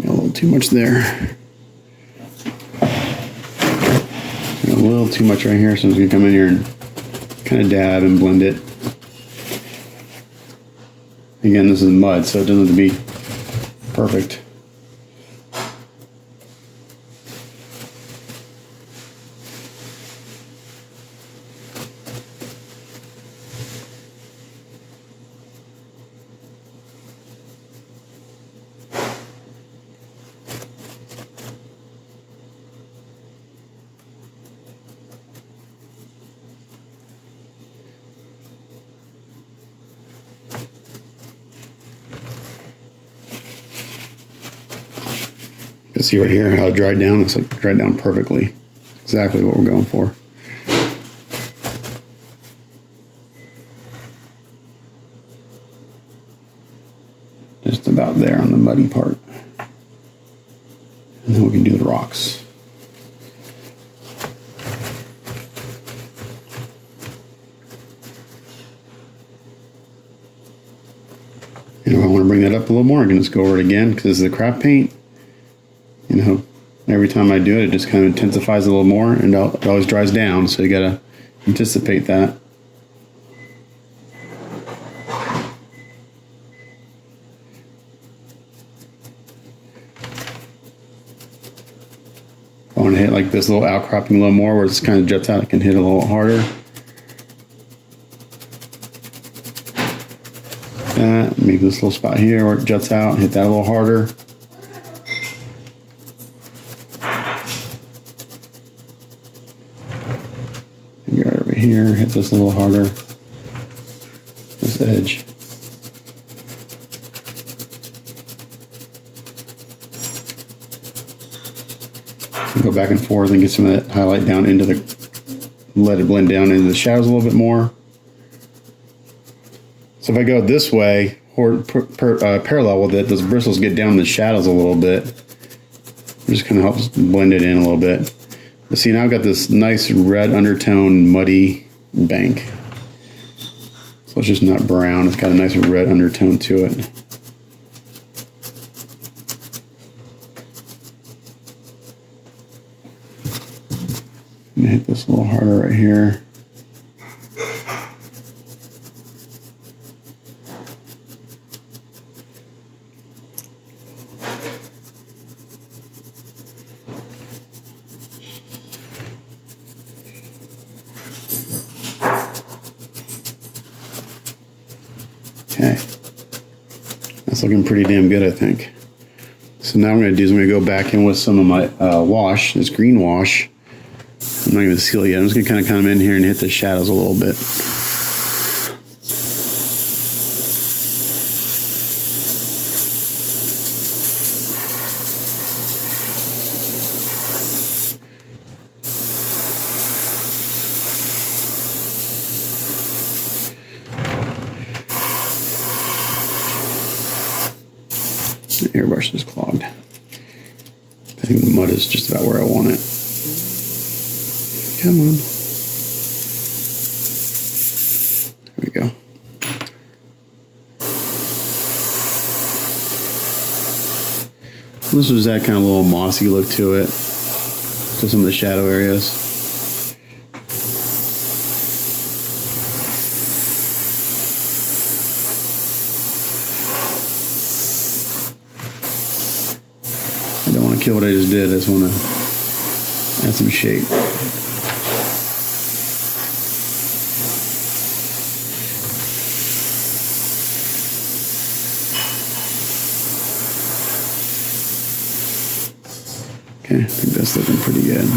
A little too much there. A little too much right here, so I'm just going to come in here and kind of dab and blend it. Again, this is mud, so it doesn't have to be perfect. can see right here how it dried down. It's like dried down perfectly. Exactly what we're going for. Just about there on the muddy part. And then we can do the rocks. And if I want to bring that up a little more, I can just go over it again because this is the craft paint. You know, every time I do it, it just kind of intensifies a little more, and it always dries down, so you gotta anticipate that. I want to hit like this little outcropping a little more where it's kind of juts out, I can hit a little harder. That, maybe this little spot here where it juts out, hit that a little harder. Maybe right over here, hit this a little harder. This edge. Go back and forth and get some of that highlight down into the, let it blend down into the shadows a little bit more. So if I go this way, or parallel with it, those bristles get down in the shadows a little bit. It just kind of helps blend it in a little bit. But see, now I've got this nice red undertone, muddy bank. So it's just not brown, it's got a nice red undertone to it. I'm gonna hit this a little harder right here. Okay, that's looking pretty damn good, I think. So now what I'm gonna do is I'm gonna go back in with some of my wash, this green wash. I'm not even seal it yet. I'm just gonna kind of come in here and hit the shadows a little bit. The airbrush is clogged. I think the mud is just about where I want it. Come on. There we go. This was that kind of little mossy look to it, to some of the shadow areas. I don't want to kill what I just did, I just want to add some shape. Okay, I think that's looking pretty good.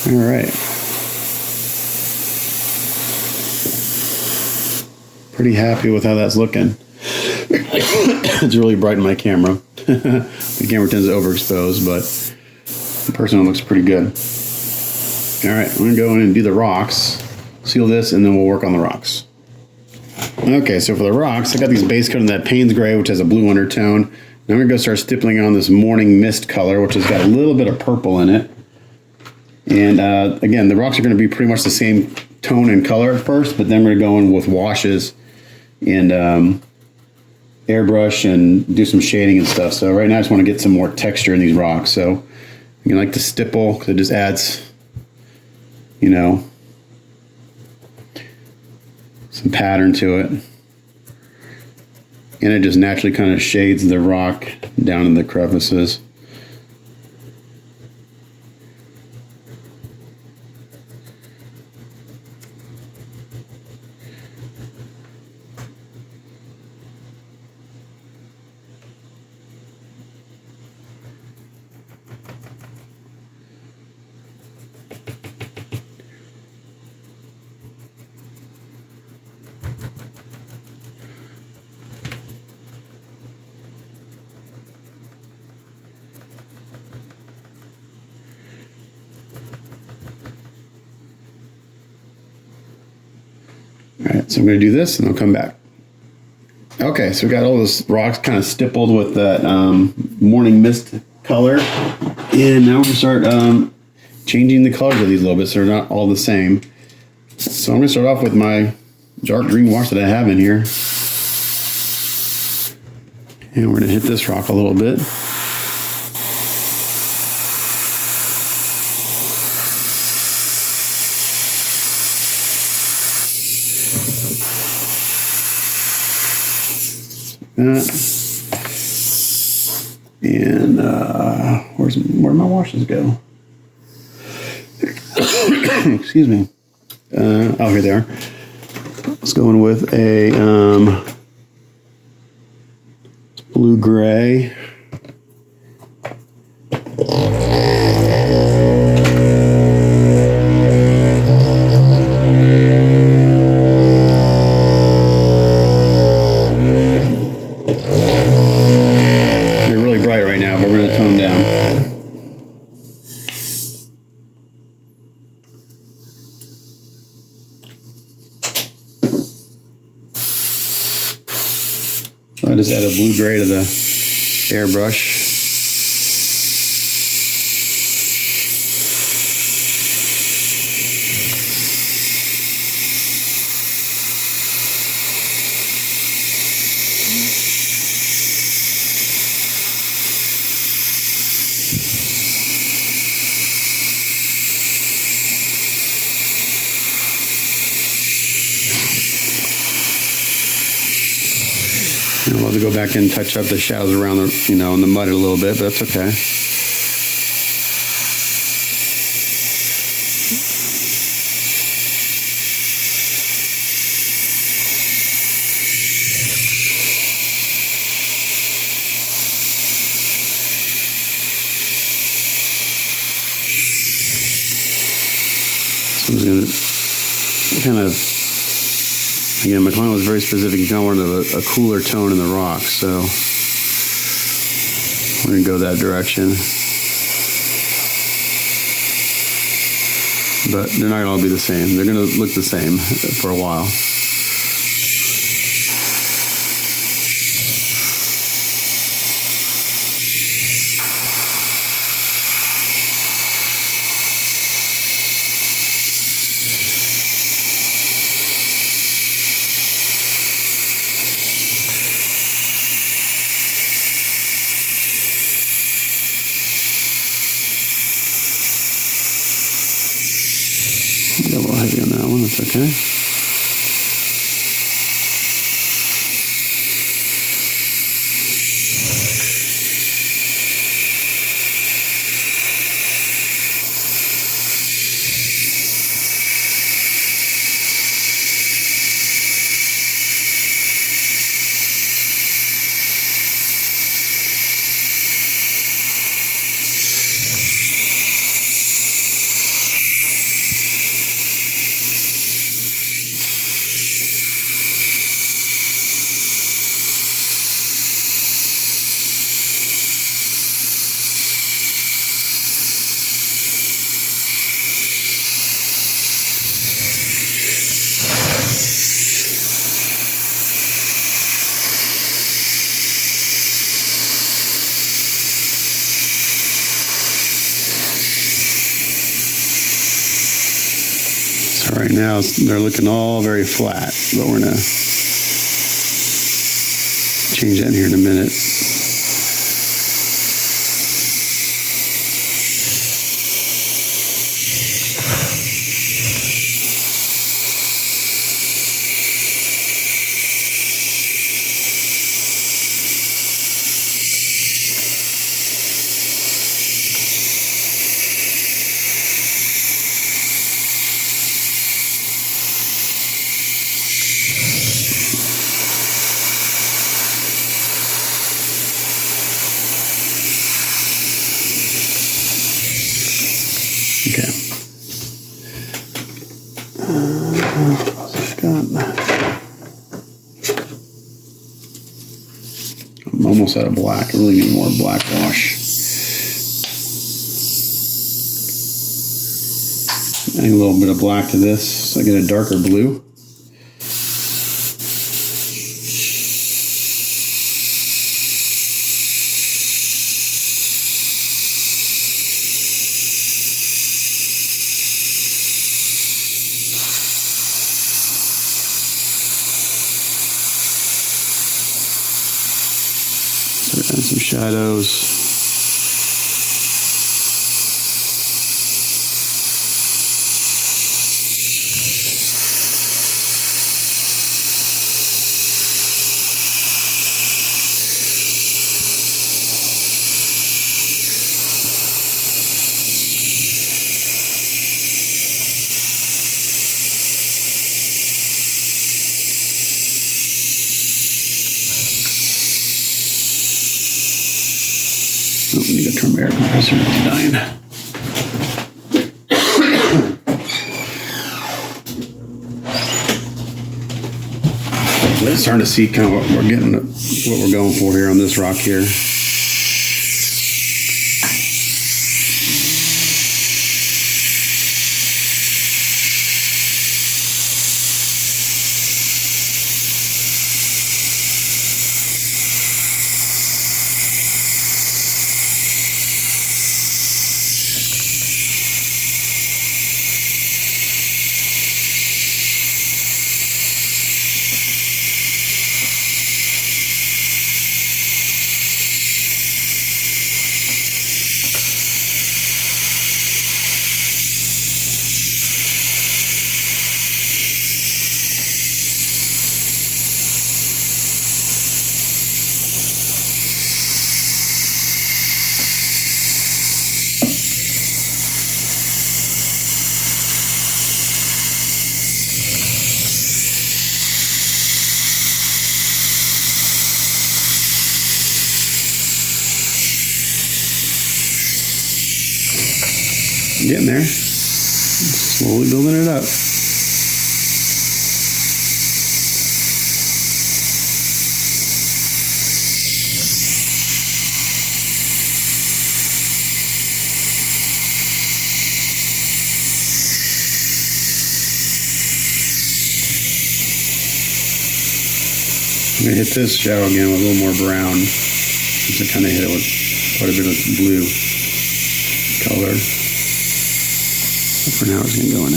All right. Pretty happy with how that's looking. It's really bright in my camera. The camera tends to overexpose, but in person it looks pretty good. All right, I'm gonna go in and do the rocks, seal this, and then we'll work on the rocks. Okay, so for the rocks, I got these base coat in that Payne's Gray, which has a blue undertone. Now I'm gonna go start stippling on this Morning Mist color, which has got a little bit of purple in it. And again, the rocks are gonna be pretty much the same tone and color at first, but then we're gonna go in with washes and airbrush and do some shading and stuff. So right now I just wanna get some more texture in these rocks. So I like to stipple, because it just adds, you know, some pattern to it. And it just naturally kind of shades the rock down in the crevices. So I'm going to do this and I'll come back. Okay, so we got all those rocks kind of stippled with that morning mist color. And now we're going to start changing the colors of these a little bit so they're not all the same. So I'm going to start off with my dark green wash that I have in here. And we're going to hit this rock a little bit. And where'd my washes go? Excuse me. Oh, here they are. Let's go in with a blue gray. I just add a blue gray to the airbrush. I'll have to go back and touch up the shadows around the, in the mud a little bit, but that's okay. So I'm just gonna kind of. Again, my client was very specific. He kind of wanted a cooler tone in the rock, so we're going to go that direction. But they're not going to all be the same. They're going to look the same for a while. A little heavy on that one, that's okay. So right now they're looking all very flat, but we're gonna change that here in a minute. Okay. I'm almost out of black. I really need more black wash. Adding a little bit of black to this so I get a darker blue. some shadows. Oh, we need to turn my air compressor. It's dying. It's starting to see kind of what we're getting, what we're going for here on this rock here. Getting there. Slowly building it up. I'm going to hit this shadow again with a little more brown, since I kind of hit it with quite a bit of blue color. For now, it's going to go in.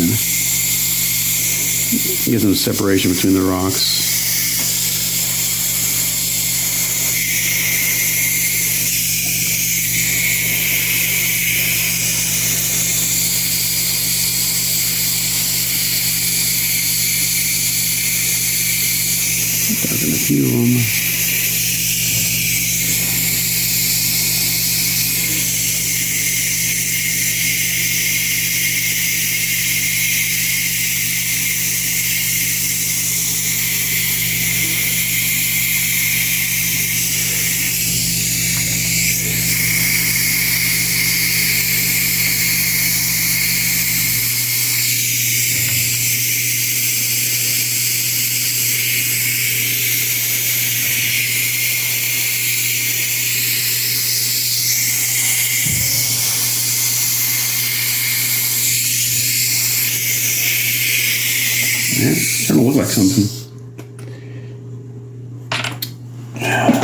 Get some separation between the rocks. Ducking a few of them. Yeah, it's starting to look like something.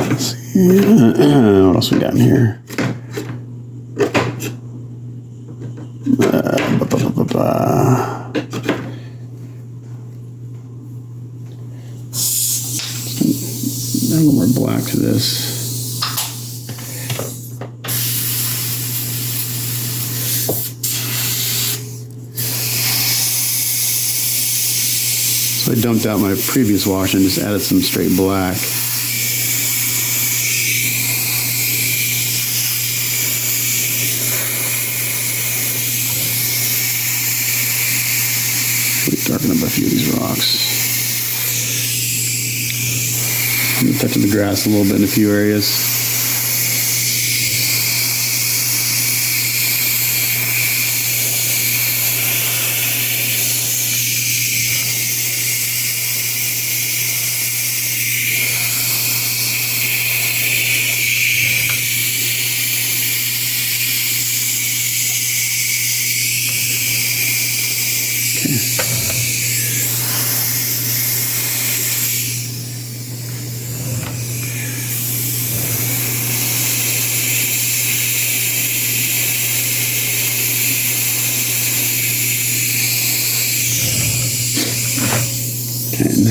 Let's see. What else we got in here? Add a little more black to this. So I dumped out my previous wash and just added some straight black. Really darken up a few of these rocks. I'm going to touch the grass a little bit in a few areas.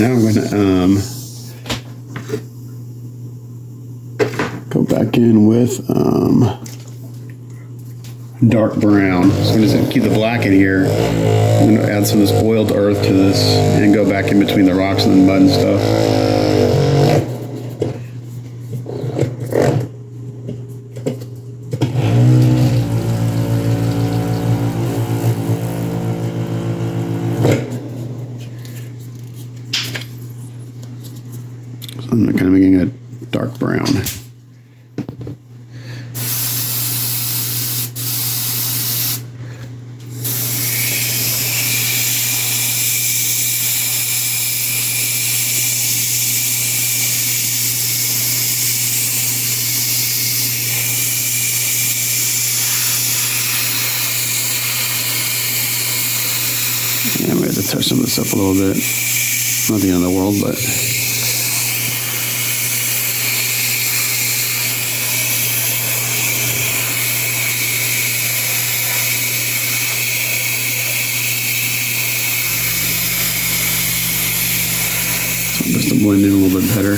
Now I'm going to go back in with dark brown. So I'm just keep the black in here. I'm going to add some of this oiled earth to this and go back in between the rocks and the mud and stuff. So I'm kind of making a dark brown. Yeah, I'm going to have to touch some of this up a little bit. Not the end of the world, but just to blend in a little bit better.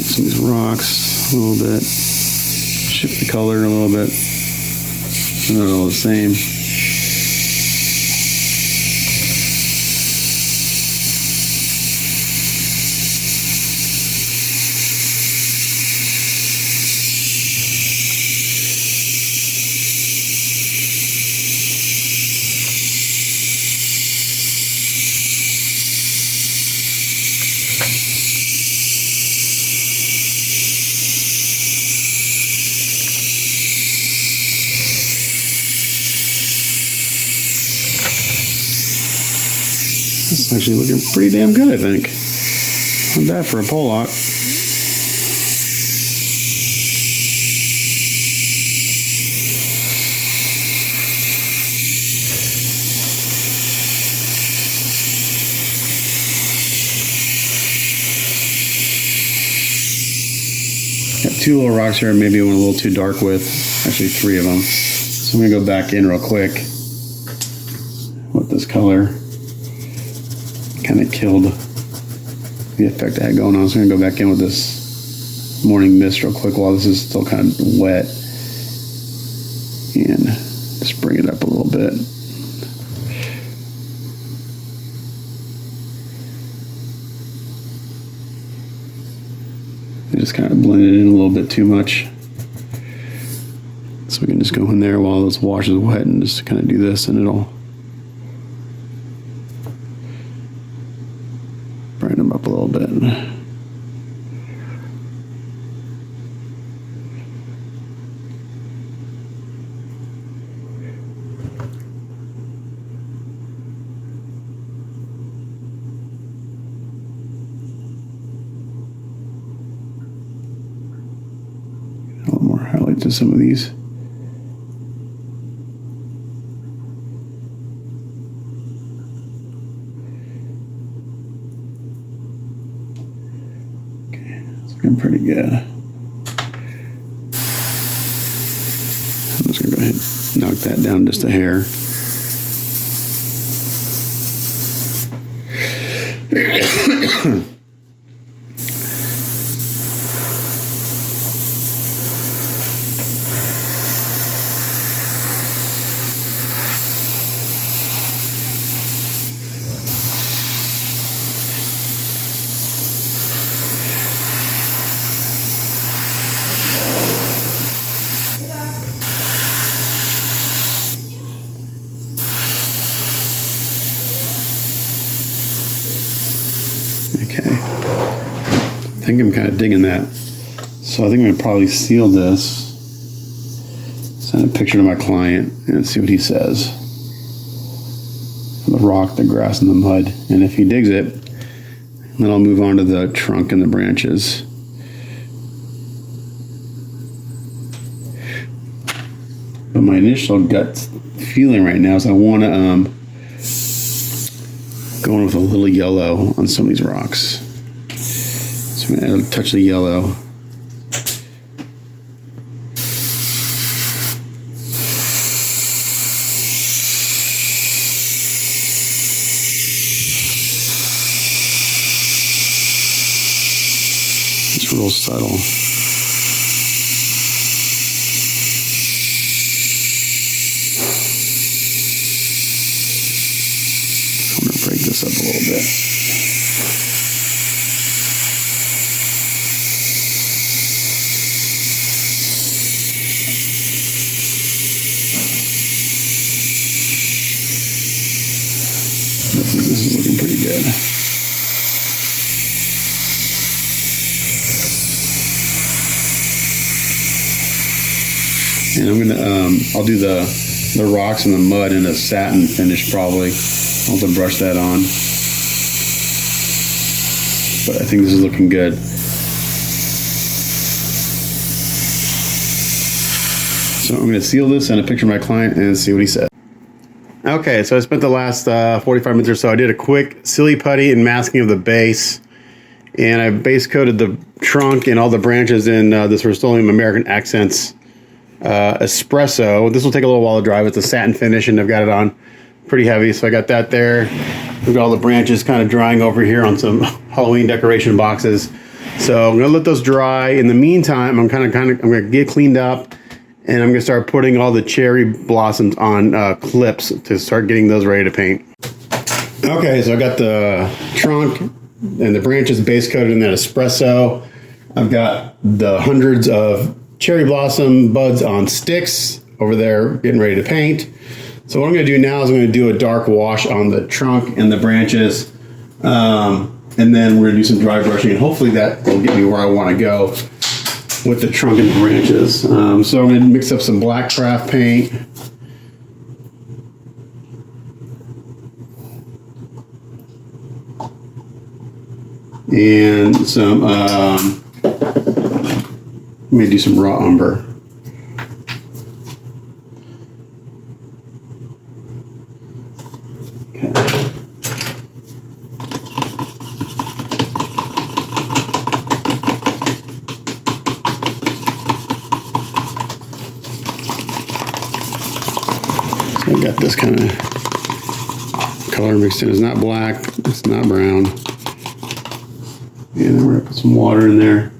Some of these rocks a little bit, shift the color a little bit, so they're all the same. This is actually looking pretty damn good, I think. Not bad for a Pollock. Got two little rocks here, maybe one a little too dark with. Actually, three of them. So I'm gonna go back in real quick with this color. Kind of killed the effect I had going on. So I'm gonna go back in with this morning mist real quick while this is still kind of wet, and just bring it up a little bit. I just kind of blended it in a little bit too much. So we can just go in there while this wash is wet and just kind of do this, and it'll brighten them up a little bit. A little more highlight to some of these. Looking pretty good. I'm just gonna go ahead and knock that down just a hair. Okay, I think I'm kind of digging that. So I think I'm going to probably seal this, send a picture to my client, and see what he says. The rock, the grass, and the mud. And if he digs it, then I'll move on to the trunk and the branches. But my initial gut feeling right now is I want to go in with a little yellow on some of these rocks. So I'm going to add a touch of yellow. It's real subtle. I'm going to break this up a little bit. I think this is looking pretty good. And I'm gonna, I'll do the rocks and the mud in a satin finish probably. I'll have to brush that on. But I think this is looking good. So I'm gonna seal this, send a picture of my client, and see what he said. Okay, so I spent the last 45 minutes or so. I did a quick silly putty and masking of the base. And I base coated the trunk and all the branches in this Rust-Oleum American Accents espresso. This will take a little while to dry. It's a satin finish and I've got it on pretty heavy. So I got that there. We've got all the branches kind of drying over here on some Halloween decoration boxes. So I'm gonna let those dry. In the meantime, I'm gonna get cleaned up and I'm gonna start putting all the cherry blossoms on clips to start getting those ready to paint. Okay, so I got the trunk and the branches base coated in that espresso. I've got the hundreds of cherry blossom buds on sticks over there getting ready to paint. So what I'm going to do now is I'm going to do a dark wash on the trunk and the branches. And then we're going to do some dry brushing and hopefully that will get me where I want to go with the trunk and the branches. So I'm going to mix up some black craft paint. And some, let me do some raw umber. Okay. So I got this kind of color mixed in. It's not black, it's not brown. And then we're gonna put some water in there.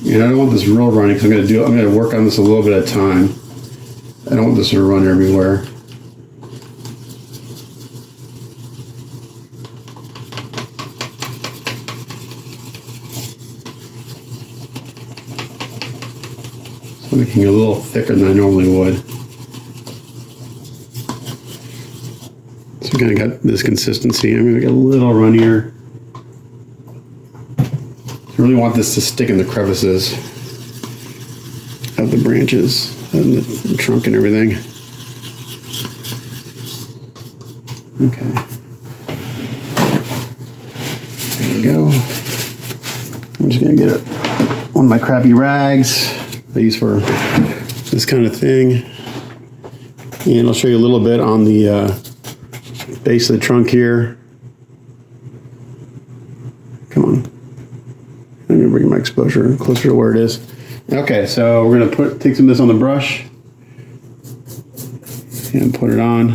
And I don't want this real runny because I'm gonna work on this a little bit at a time. I don't want this to run everywhere. So I'm making it a little thicker than I normally would. So I kind of got this consistency. I'm gonna get a little runnier. I really want this to stick in the crevices of the branches and the trunk and everything. Okay. There we go. I'm just gonna get one of my crappy rags I use for this kind of thing. And I'll show you a little bit on the base of the trunk here. Come on. I'm gonna bring my exposure closer to where it is. Okay, so we're gonna take some of this on the brush and put it on.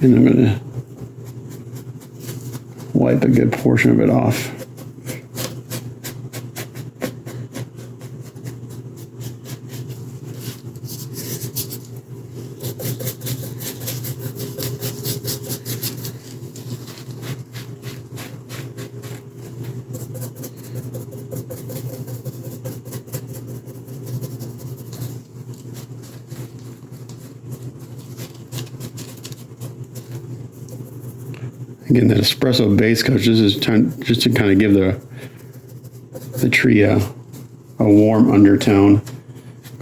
And I'm gonna wipe a good portion of it off. Again, that espresso base coat just to kind of give the tree a warm undertone.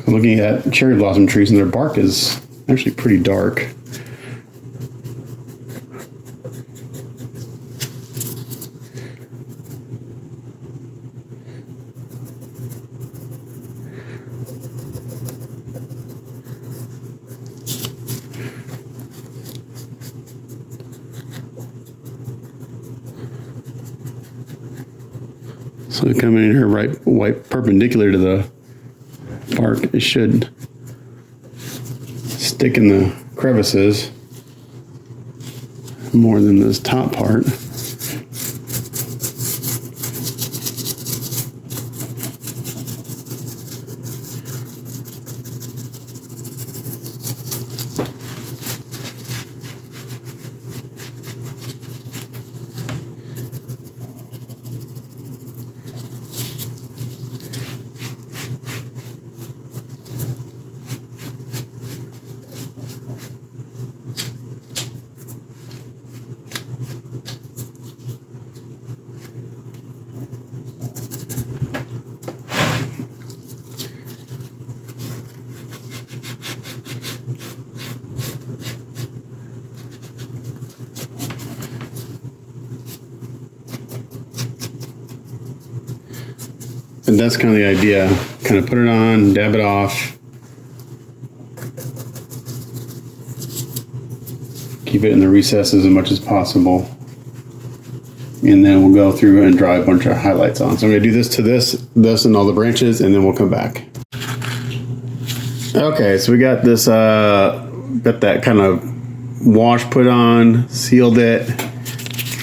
I'm looking at cherry blossom trees and their bark is actually pretty dark. So coming in here right perpendicular to the bark, it should stick in the crevices more than this top part. And that's kind of the idea. Kind of put it on, dab it off. Keep it in the recesses as much as possible. And then we'll go through and draw a bunch of highlights on. So I'm going to do this to this and all the branches, and then we'll come back. Okay, so we got this, got that kind of wash put on, sealed it,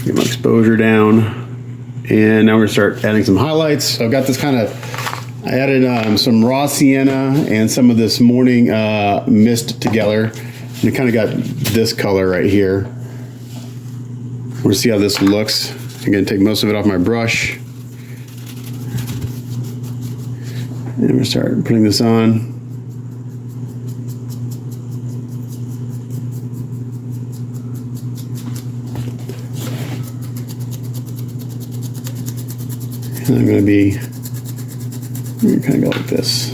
get my exposure down. And now we're going to start adding some highlights. So I've got this kind of, I added some raw sienna and some of this morning mist together. And it kind of got this color right here. We're going to see how this looks. I'm going to take most of it off my brush. And we're going to start putting this on. And I'm going to kind of go like this.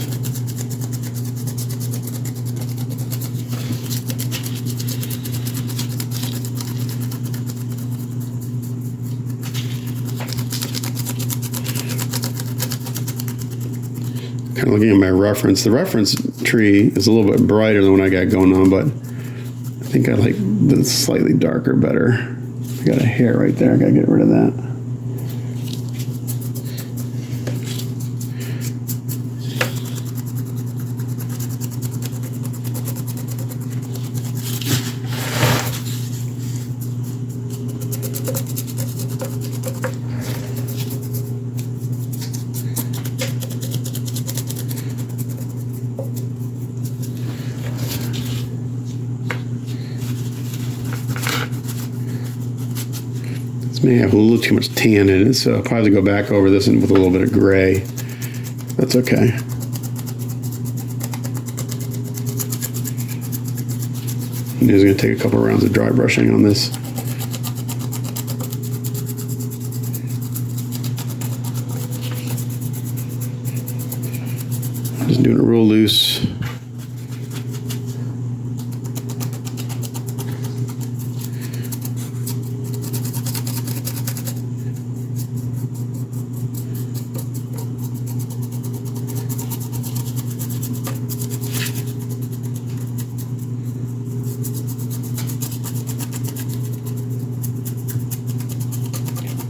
Kind of looking at my reference. The reference tree is a little bit brighter than what I got going on, but I think I like the slightly darker better. I got a hair right there. I got to get rid of that. May have a little too much tan in it, so I'll probably go back over this with a little bit of gray. That's okay. I'm just going to take a couple rounds of dry brushing on this. Just doing it real loose.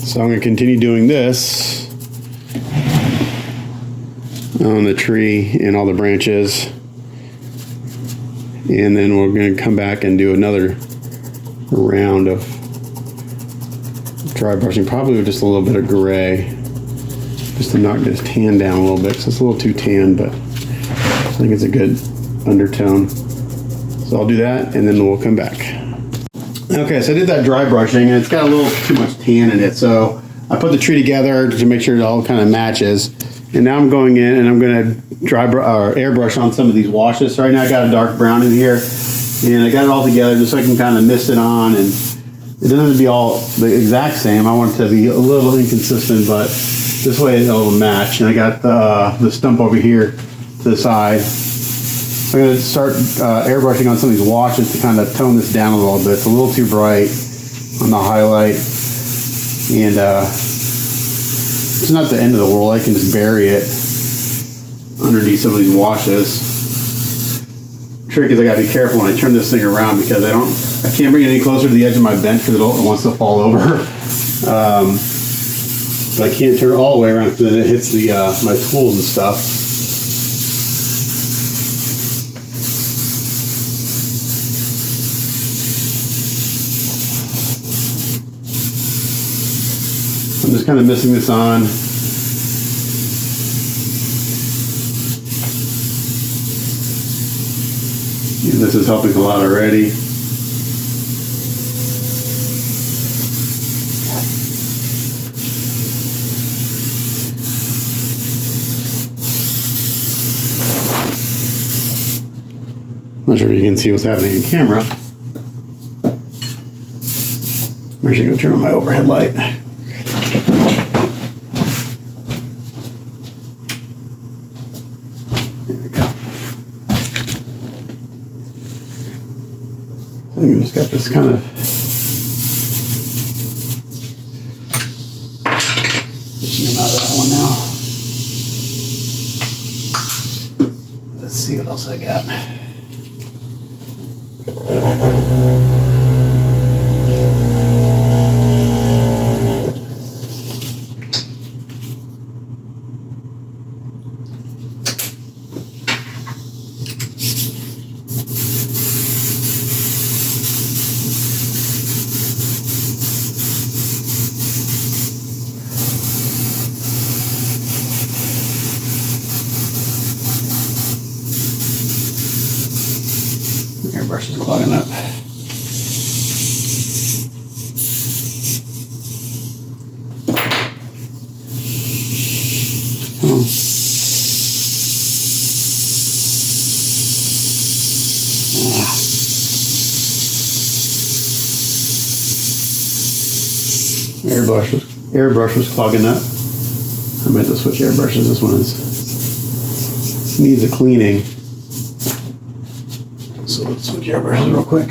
So I'm going to continue doing this on the tree and all the branches. And then we're going to come back and do another round of dry brushing, probably with just a little bit of gray, just to knock this tan down a little bit, because it's a little too tan, but I think it's a good undertone. So I'll do that, and then we'll come back. Okay, so I did that dry brushing, and it's got a little too much tan in it, so I put the tree together to make sure it all kind of matches. And now I'm going in and I'm going to airbrush on some of these washes. So right now I got a dark brown in here, and I got it all together just so I can kind of mist it on, and it doesn't have to be all the exact same. I want it to be a little inconsistent, but this way it'll match. And I got the stump over here to the side. I'm going to start airbrushing on some of these washes to kind of tone this down a little bit. It's a little too bright on the highlight, and it's not the end of the world. I can just bury it underneath some of these washes. Trick is I gotta be careful when I turn this thing around, because I can't bring it any closer to the edge of my bench because it wants to fall over. But I can't turn it all the way around because then it hits the my tools and stuff. I'm just kind of missing this on. And this is helping a lot already. I'm not sure if you can see what's happening in camera. I'm actually going to turn on my overhead light. I think we just got this kind of pushing out of that one now. Let's see what else I got. Airbrush is clogging up. Airbrush was clogging up. I meant to switch airbrushes. This one needs a cleaning. So let's switch airbrushes real quick.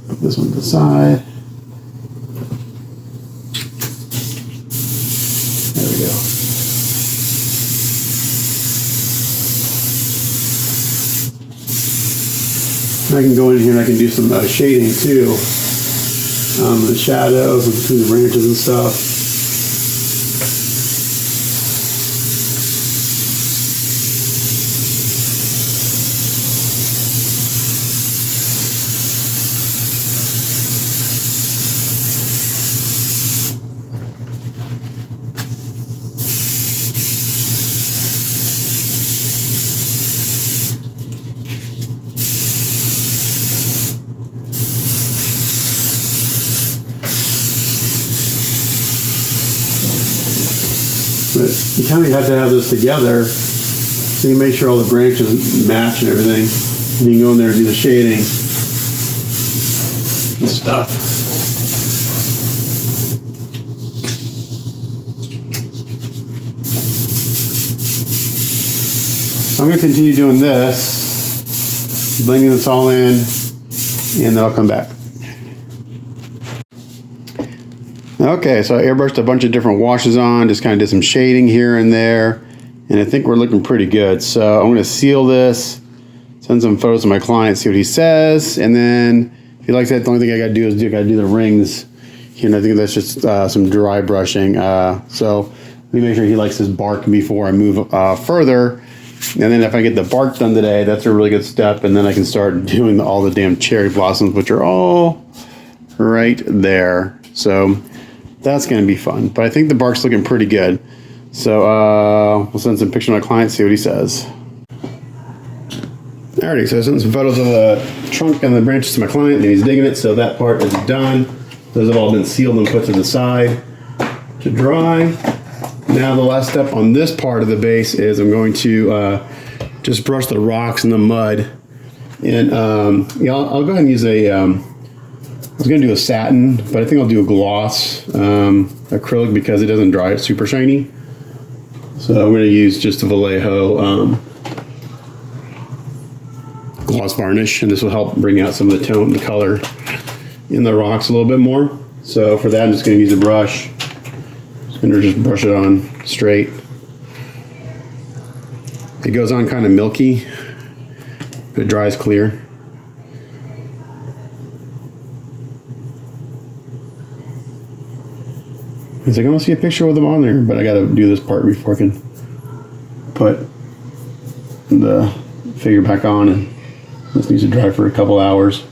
Put this one to the side. There we go. I can go in here and I can do some shading too. The shadows between the branches and stuff. But you kind of have to have this together so you make sure all the branches match and everything. And you can go in there and do the shading and stuff. So I'm going to continue doing this, blending this all in, and then I'll come back. Okay, so I airbrushed a bunch of different washes on, just kind of did some shading here and there, and I think we're looking pretty good. So I'm going to seal this, send some photos to my client, see what he says, and then if he likes that, the only thing I got to do is do the rings here, and I think that's just some dry brushing. So let me make sure he likes his bark before I move further, and then if I get the bark done today, that's a really good step, and then I can start doing all the damn cherry blossoms, which are all right there. So that's going to be fun, but I think the bark's looking pretty good. So we'll send some pictures to my client, see what he says. Alrighty, so I sent some photos of the trunk and the branches to my client, and he's digging it, so that part is done. Those have all been sealed and put to the side to dry. Now the last step on this part of the base is I'm going to just brush the rocks and the mud. And yeah, I'll go ahead and use a, I was going to do a satin, but I think I'll do a gloss acrylic because it doesn't dry it super shiny. So I'm going to use just a Vallejo gloss varnish, and this will help bring out some of the tone and color in the rocks a little bit more. So for that, I'm just going to use a brush. I'm going to just brush it on straight. It goes on kind of milky, but it dries clear. He's like, I don't see a picture with them on there, but I got to do this part before I can put the figure back on, and this needs to dry for a couple hours.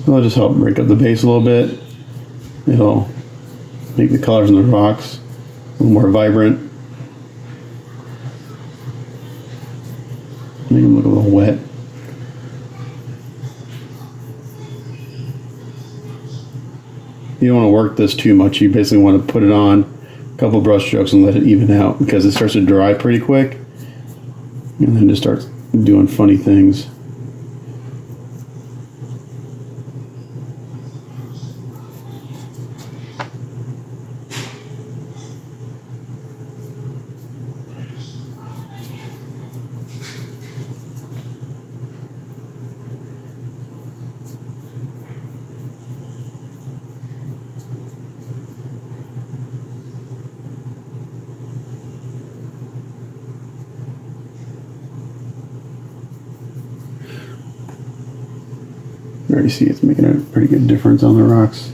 It'll just help break up the base a little bit. It'll make the colors in the rocks a little more vibrant. Make them look a little wet. You don't want to work this too much. You basically want to put it on a couple brush strokes and let it even out, because it starts to dry pretty quick and then just starts doing funny things. You already see it's making a pretty good difference on the rocks.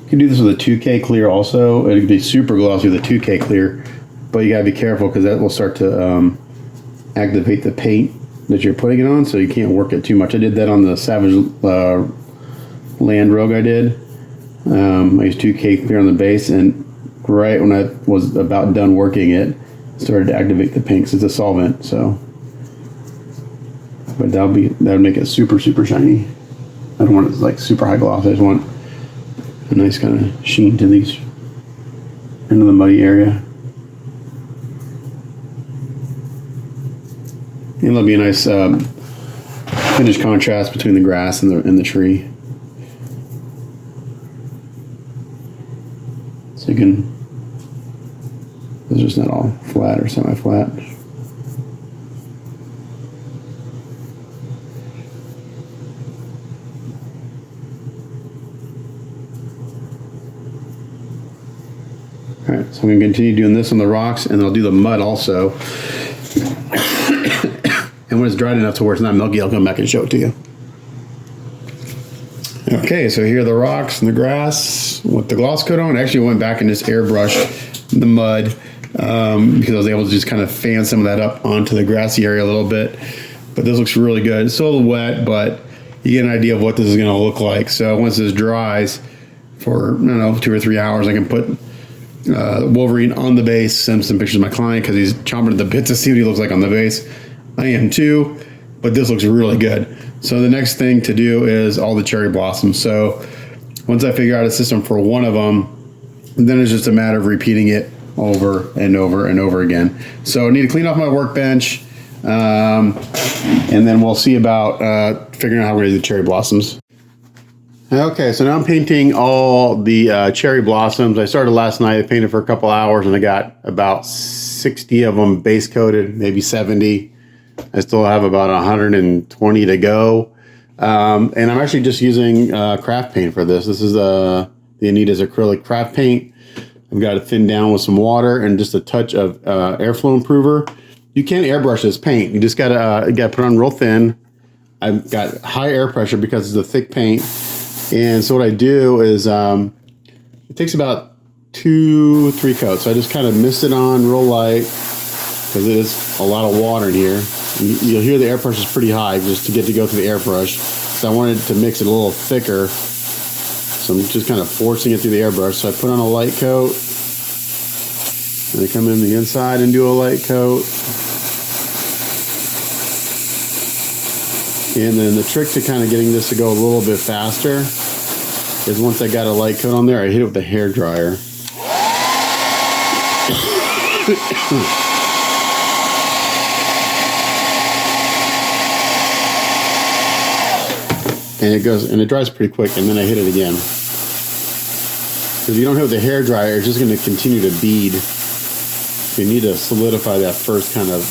You can do this with a 2K clear also. It can be super glossy with a 2K clear, but you gotta be careful because that will start to activate the paint that you're putting it on, so you can't work it too much. I did that on the Savage Land Rogue I did. I used 2K clear on the base, and right when I was about done working it, started to activate the paint 'cause it's a solvent. So, but that would make it super shiny. I don't want it like super high gloss. I just want a nice kind of sheen to these into the muddy area. And there'll be a nice finish contrast between the grass and the tree. So you can, it's just not all flat or semi-flat. All right, so I'm going to continue doing this on the rocks, and I'll do the mud also. And when it's dried enough to where it's not milky, I'll come back and show it to you. Okay, so here are the rocks and the grass with the gloss coat on. I actually went back and just airbrushed the mud because I was able to just kind of fan some of that up onto the grassy area a little bit. But this looks really good. It's still a little wet, but you get an idea of what this is going to look like. So once this dries for, I don't know, 2 or 3 hours, I can put Wolverine on the base, send some pictures to my client because he's chomping at the bit to see what he looks like on the base. I am too, but this looks really good. So the next thing to do is all the cherry blossoms. So once I figure out a system for one of them, then it's just a matter of repeating it over and over and over again. So I need to clean off my workbench, and then we'll see about figuring out how we're going to do the cherry blossoms. Okay, so now I'm painting all the cherry blossoms. I started last night. I painted for a couple hours, and I got about 60 of them base coated, maybe 70. I still have about 120 to go. And I'm actually just using craft paint for this. This is the Anita's acrylic craft paint. I've got it thinned down with some water and just a touch of airflow improver. You can't airbrush this paint. You just gotta put on real thin. I've got high air pressure because it's a thick paint. And so what I do is it takes about 2-3 coats. So I just kind of mist it on real light because it is a lot of water in here. You'll hear the air pressure is pretty high just to get to go through the airbrush. So I wanted to mix it a little thicker. So I'm just kind of forcing it through the airbrush. So I put on a light coat. And I come in the inside and do a light coat. And then the trick to kind of getting this to go a little bit faster is once I got a light coat on there, I hit it with a hair dryer. and it dries pretty quick, and then I hit it again. Because if you don't hit with the hair dryer, it's just going to continue to bead. You need to solidify that first kind of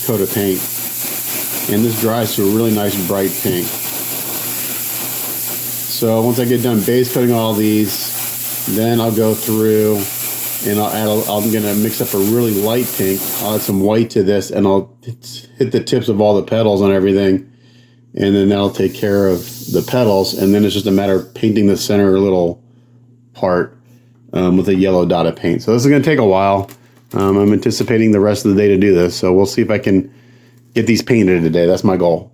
coat of paint. And this dries to a really nice bright pink. So once I get done base coating all these, then I'll go through and I'm going to mix up a really light pink. I'll add some white to this, and I'll hit the tips of all the petals on everything. And then that'll take care of the petals. And then it's just a matter of painting the center little part with a yellow dot of paint. So this is going to take a while. I'm anticipating the rest of the day to do this. So we'll see if I can get these painted today. That's my goal.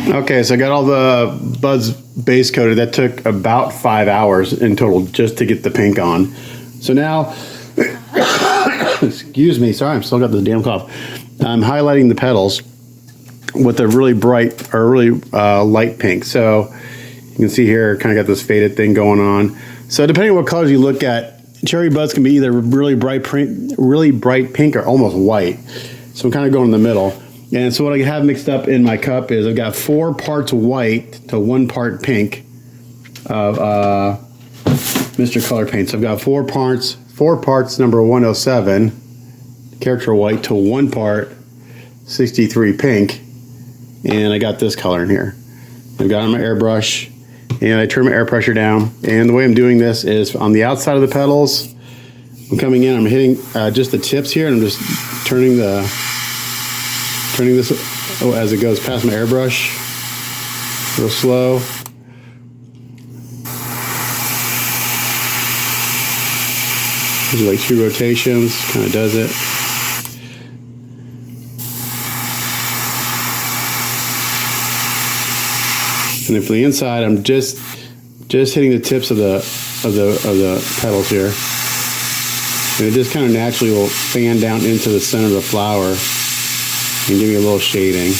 Okay, so I got all the buds base coated. That took about 5 hours in total just to get the pink on. So now, excuse me, sorry, I'm still got the damn cough. I'm highlighting the petals with a really bright or really light pink. So you can see here, kind of got this faded thing going on. So depending on what colors you look at, cherry buds can be either really bright pink or almost white. So I'm kind of going in the middle. And so what I have mixed up in my cup is I've got 4 parts white to 1 part pink of Mr. Color Paint. So I've got 4 parts number 107, character white, to 1 part 63 pink. And I got this color in here. I've got it on my airbrush, and I turn my air pressure down. And the way I'm doing this is on the outside of the petals, I'm coming in, I'm hitting just the tips here, and I'm just turning this as it goes past my airbrush, real slow. These are like 2 rotations, kind of does it. And then for the inside, I'm just hitting the tips of the petals here. And it just kind of naturally will fan down into the center of the flower and give me a little shading.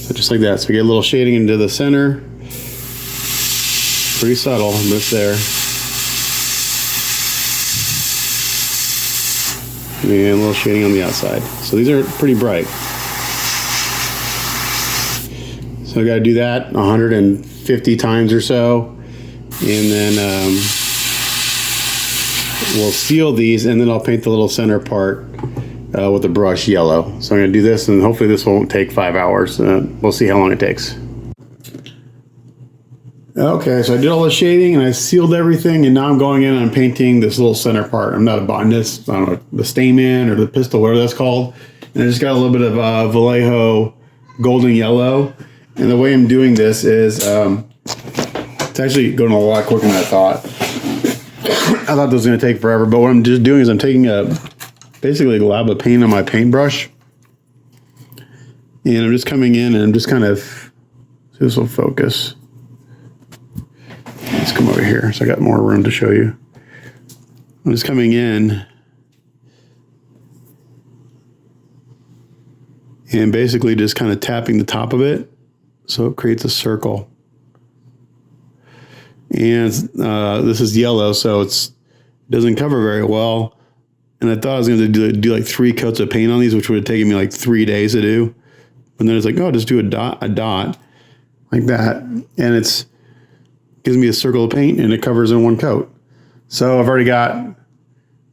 So just like that. So we get a little shading into the center. Pretty subtle, but it's there. And a little shading on the outside. So these are pretty bright. So I got to do that 150 times or so. And then we'll seal these, and then I'll paint the little center part with the brush yellow. So I'm going to do this, and hopefully this won't take 5 hours. We'll see how long it takes. Okay, so I did all the shading and I sealed everything, and now I'm going in and I'm painting this little center part. I'm not a botanist, I don't know, the stamen or the pistil, whatever that's called. And I just got a little bit of Vallejo golden yellow. And the way I'm doing this is, it's actually going a lot quicker than I thought. I thought this was going to take forever, but what I'm just doing is I'm taking basically a lab of paint on my paintbrush. And I'm just coming in and I'm just kind of, this will focus. Let's come over here so I got more room to show you. I'm just coming in and basically just kind of tapping the top of it so it creates a circle. And this is yellow, so it doesn't cover very well. And I thought I was going to do like 3 coats of paint on these, which would have taken me like 3 days to do. But then it's like, oh, just do a dot like that, and it's gives me a circle of paint, and it covers in 1 coat. So I've already got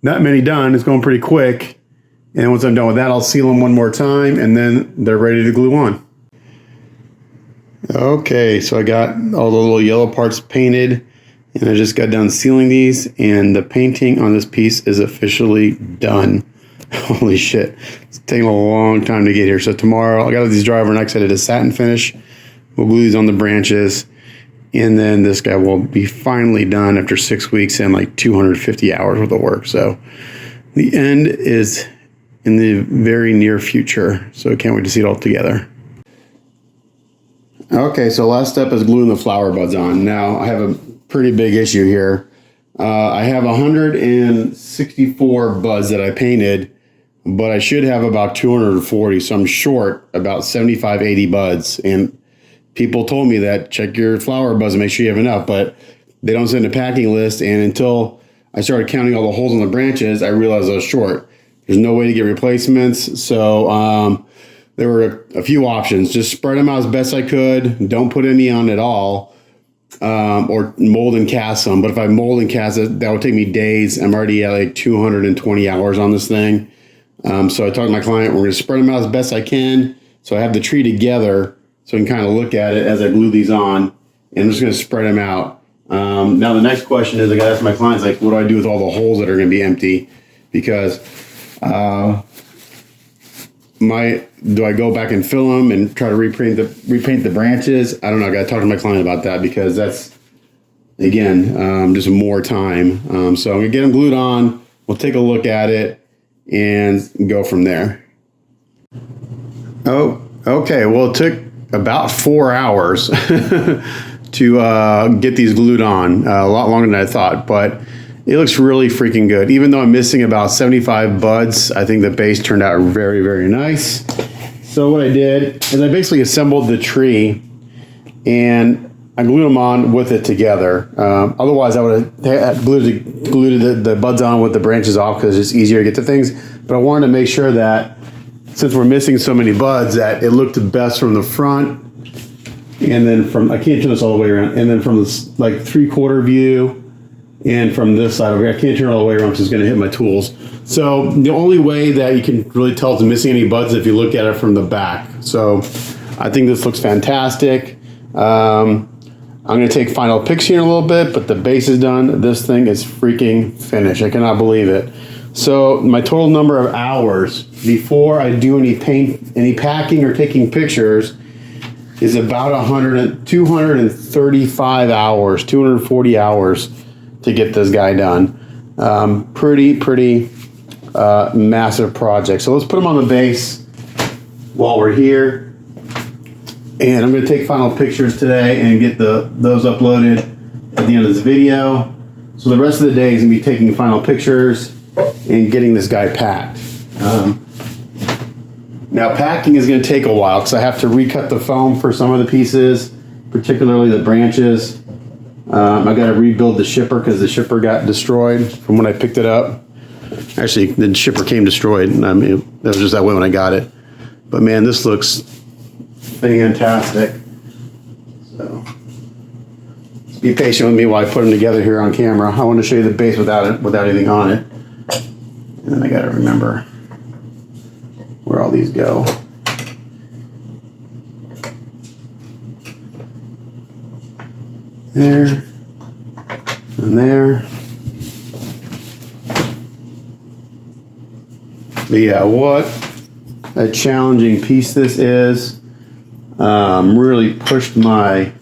that many done. It's going pretty quick. And once I'm done with that, I'll seal them 1 more time, and then they're ready to glue on. Okay, so I got all the little yellow parts painted, and I just got done sealing these, and the painting on this piece is officially done. Holy shit. It's taking a long time to get here. So tomorrow, I got these dry overnight. I did a satin finish. We'll glue these on the branches. And then this guy will be finally done after 6 weeks and like 250 hours worth of work. So the end is in the very near future. So I can't wait to see it all together. Okay, so last step is gluing the flower buds on. Now I have a pretty big issue here. I have 164 buds that I painted, but I should have about 240. So I'm short about 75, 80 buds. And people told me that check your flower buds and make sure you have enough, but they don't send a packing list. And until I started counting all the holes in the branches, I realized I was short. There's no way to get replacements. So there were a few options. Just spread them out as best I could. Don't put any on at all. Or mold and cast them. But if I mold and cast it, that would take me days. I'm already at like 220 hours on this thing. So I talked to my client, we're going to spread them out as best I can. So I have the tree together so I can kind of look at it as I glue these on. And I'm just going to spread them out. Now the next question is, I got to ask my clients, like, what do I do with all the holes that are going to be empty? Because do I go back and fill them and try to repaint the branches? I don't know. I got to talk to my client about that, because that's, again, just more time. So I'm going to get them glued on. We'll take a look at it and go from there. Oh, okay. Well, it took about 4 hours to get these glued on. A lot longer than I thought, but it looks really freaking good. Even though I'm missing about 75 buds, I think the base turned out very, very nice. So what I did is I basically assembled the tree and I glued them on with it together. Otherwise, I would have glued the buds on with the branches off, because it's easier to get to things. But I wanted to make sure that, since we're missing so many buds, that it looked the best from the front. And then I can't turn this all the way around. And then from this like 3/4 view, and from this side over here, I can't turn it all the way around because it's going to hit my tools. So the only way that you can really tell if it's missing any buds is if you look at it from the back. So I think this looks fantastic. I'm going to take final pics here in a little bit, but the base is done. This thing is freaking finished. I cannot believe it. So my total number of hours before I do any packing or taking pictures is about 235 hours, 240 hours to get this guy done. Pretty massive project. So let's put them on the base while we're here. And I'm going to take final pictures today and get those uploaded at the end of this video. So the rest of the day is going to be taking final pictures and getting this guy packed. Now packing is going to take a while because I have to recut the foam for some of the pieces, particularly the branches. I got to rebuild the shipper because the shipper got destroyed from when I picked it up. Actually, the shipper came destroyed. I mean, it was just that way when I got it. But man, this looks fantastic. So just be patient with me while I put them together here on camera. I want to show you the base without anything on it. And then I got to remember where all these go. There and there. But yeah, what a challenging piece this is. Really pushed my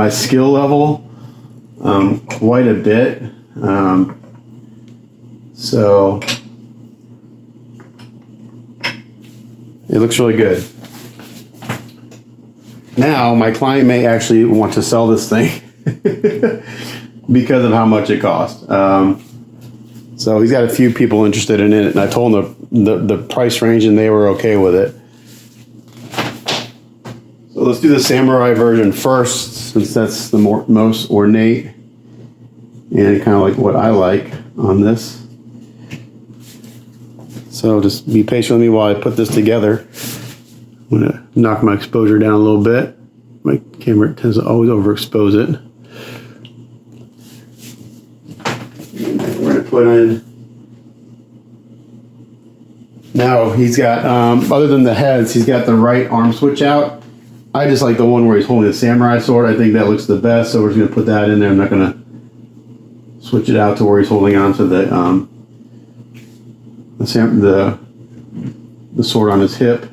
skill level quite a bit. So it looks really good. Now my client may actually want to sell this thing because of how much it costs. So he's got a few people interested in it, and I told him the price range, and they were okay with it. So let's do the Samurai version first, since that's the most ornate and kind of like what I like on this. So just be patient with me while I put this together. I'm going to knock my exposure down a little bit. My camera tends to always overexpose it. And then we're going to put in. Now he's got, other than the heads, he's got the right arm switch out. I just like the one where he's holding the samurai sword. I think that looks the best, so we're just going to put that in there. I'm not going to switch it out to where he's holding on to the sword on his hip.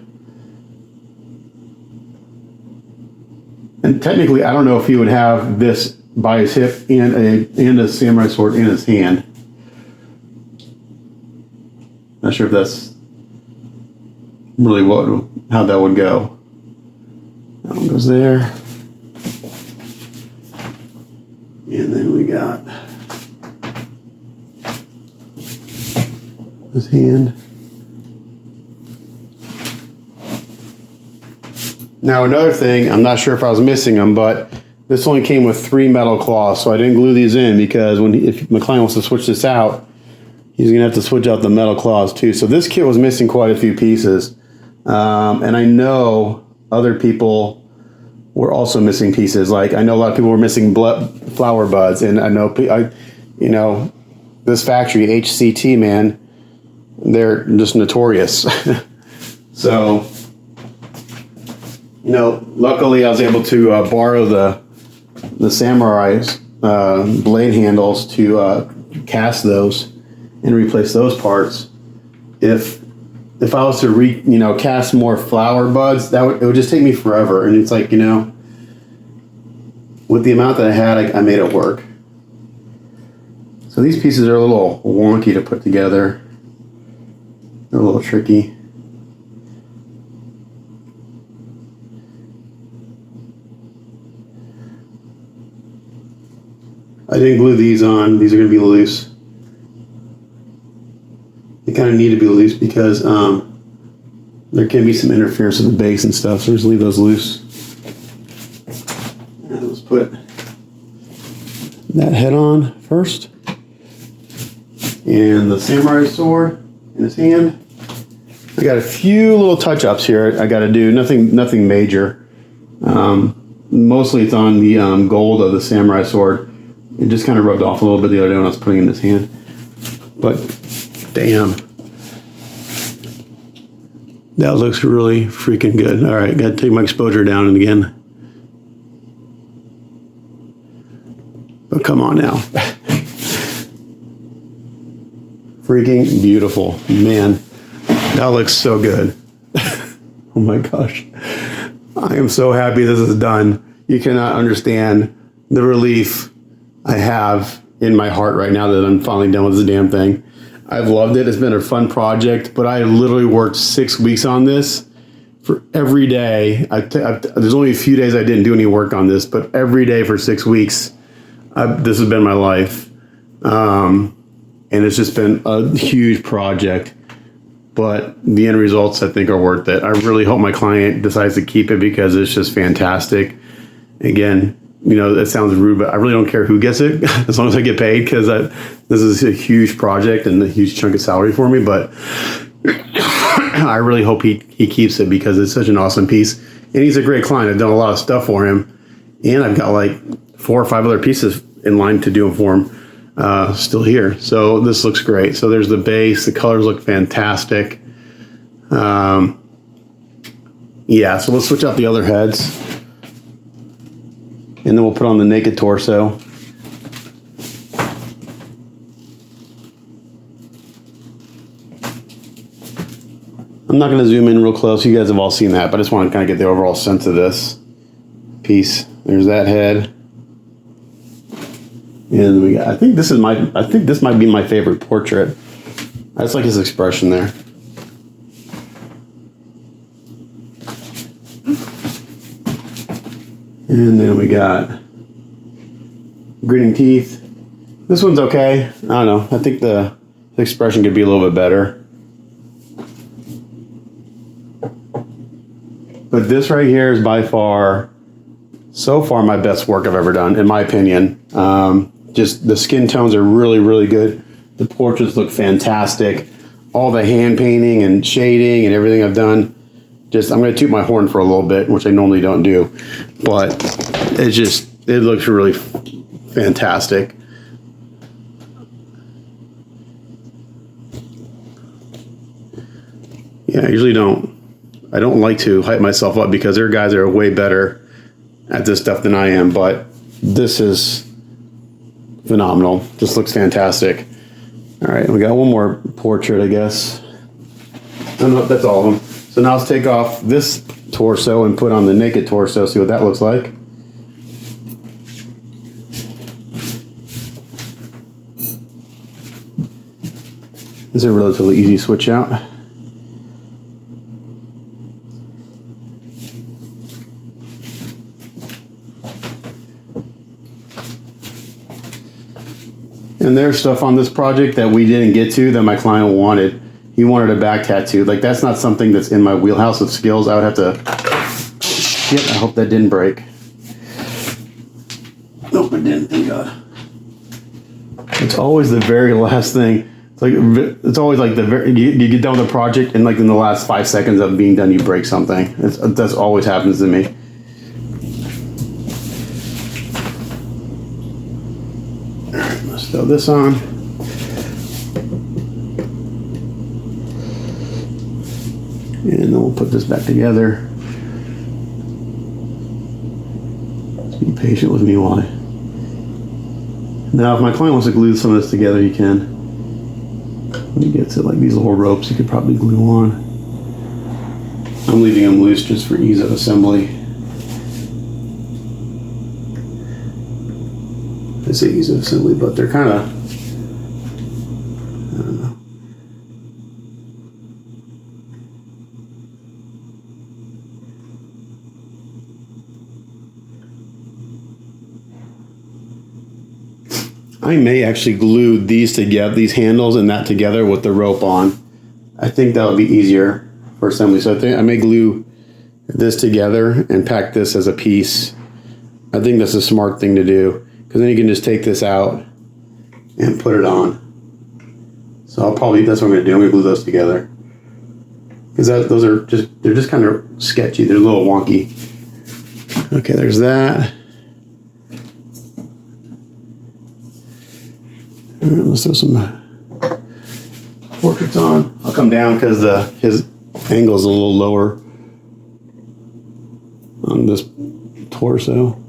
And technically, I don't know if he would have this by his hip and a samurai sword in his hand. Not sure if that's really how that would go. That one goes there. And then we got his hand. Now another thing, I'm not sure if I was missing them, but this only came with 3 metal claws, so I didn't glue these in because if my client wants to switch this out, He's gonna have to switch out the metal claws too. So this kit was missing quite a few pieces, and I know other people were also missing pieces. Like I know a lot of people were missing flower buds, and I know you know, this factory HCT, man, they're just notorious. So, you know, luckily I was able to borrow the Samurai's blade handles to cast those and replace those parts. If I was to cast more flower buds, it would just take me forever. And it's like, you know, with the amount that I had, I made it work. So these pieces are a little wonky to put together. They're a little tricky. I didn't glue these on. These are going to be loose. They kind of need to be loose because there can be some interference with the base and stuff. So just leave those loose. And let's put that head on first. And the samurai sword in his hand. I got a few little touch-ups here I got to do. Nothing major. Mostly it's on the gold of the samurai sword. It just kind of rubbed off a little bit the other day when I was putting it in his hand. But, damn. That looks really freaking good. All right, got to take my exposure down and again. But come on now. Freaking beautiful. Man, that looks so good. Oh my gosh. I am so happy this is done. You cannot understand the relief I have in my heart right now that I'm finally done with this damn thing. I've loved it. It's been a fun project, but I literally worked 6 weeks on this for every day. There's only a few days I didn't do any work on this, but every day for 6 weeks, this has been my life. And it's just been a huge project, but the end results I think are worth it. I really hope my client decides to keep it because it's just fantastic. Again, you know, that sounds rude, but I really don't care who gets it as long as I get paid, because this is a huge project and a huge chunk of salary for me. But I really hope he keeps it because it's such an awesome piece. And he's a great client. I've done a lot of stuff for him. And I've got like 4 or 5 other pieces in line to do them for him still here. So this looks great. So there's the base. The colors look fantastic. Yeah, so let's switch out the other heads. And then we'll put on the naked torso. I'm not going to zoom in real close. You guys have all seen that, but I just want to kind of get the overall sense of this piece. There's that head. And we got, I think this might be my favorite portrait. I just like his expression there. And then we got gritting teeth. This one's okay. I don't know. I think the expression could be a little bit better. But this right here is by far, so far, my best work I've ever done, in my opinion. Just the skin tones are really, really good. The portraits look fantastic. All the hand painting and shading and everything I've done. Just, I'm going to toot my horn for a little bit, which I normally don't do. But it looks really fantastic. Yeah, I don't like to hype myself up because there are guys that are way better at this stuff than I am, but this is phenomenal. This looks fantastic. All right, we got one more portrait, I guess. I don't know if that's all of them. So now let's take off this torso and put on the naked torso, see what that looks like. This is a relatively easy switch out. And there's stuff on this project that we didn't get to that my client wanted. He wanted a back tattoo. Like, that's not something that's in my wheelhouse of skills. I would have to... Shit, I hope that didn't break. Nope, it didn't, thank God. It's always the very last thing It's always like you get done with a project and like in the last 5 seconds of being done, you break something. That's always happens to me. All right, let's throw this on. And then we'll put this back together. Just be patient with me while Now, if my client wants to glue some of this together, he can. When he gets it, like these little ropes, he could probably glue on. I'm leaving them loose just for ease of assembly. I say ease of assembly, but they're kind of, I don't know. I may actually glue these together, these handles and that together with the rope on. I think that would be easier for assembly. So I think I may glue this together and pack this as a piece. I think that's a smart thing to do, because then you can just take this out and put it on. So that's what I'm gonna do. I'm gonna glue those together, because those are they're just kind of sketchy. They're a little wonky. Okay, there's that. All right, let's throw some portraits on. I'll come down because his angle is a little lower on this torso.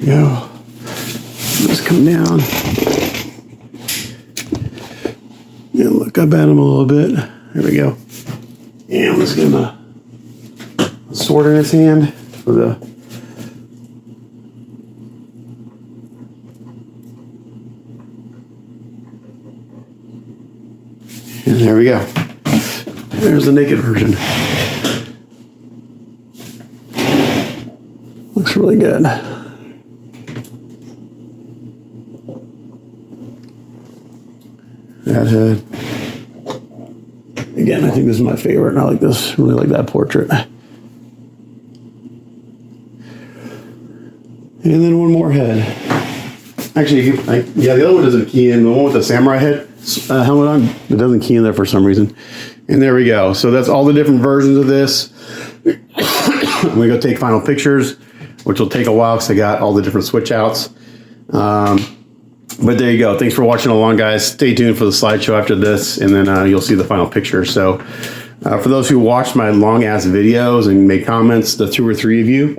Go. Let's come down and look up at him a little bit. There we go. And I'm just gonna sword in his hand for the and there we go. There's the naked version. Looks really good. That head. Again, I think this is my favorite, and I like this. Really like that portrait. And then one more head. Actually, yeah, the other one doesn't key in. The one with the samurai head helmet on, it doesn't key in there for some reason. And there we go. So that's all the different versions of this. I'm gonna go take final pictures, which will take a while because I got all the different switch outs. But there you go. Thanks for watching along, guys. Stay tuned for the slideshow after this, and then you'll see the final picture. So for those who watched my long-ass videos and made comments, the 2 or 3 of you,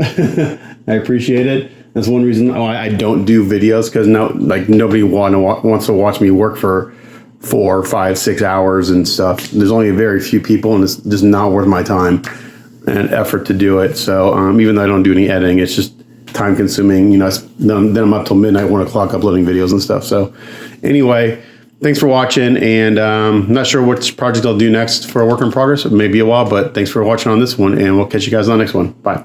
I appreciate it. That's one reason I don't do videos, because nobody wants to watch me work for 4, 5, 6 hours and stuff. There's only a very few people, and it's just not worth my time and effort to do it. So even though I don't do any editing, it's just time consuming. Then I'm up till midnight, 1 o'clock uploading videos and stuff. So anyway, thanks for watching, and I'm not sure which project I'll do next for a work in progress. It may be a while, but thanks for watching on this one, and we'll catch you guys on the next one. Bye.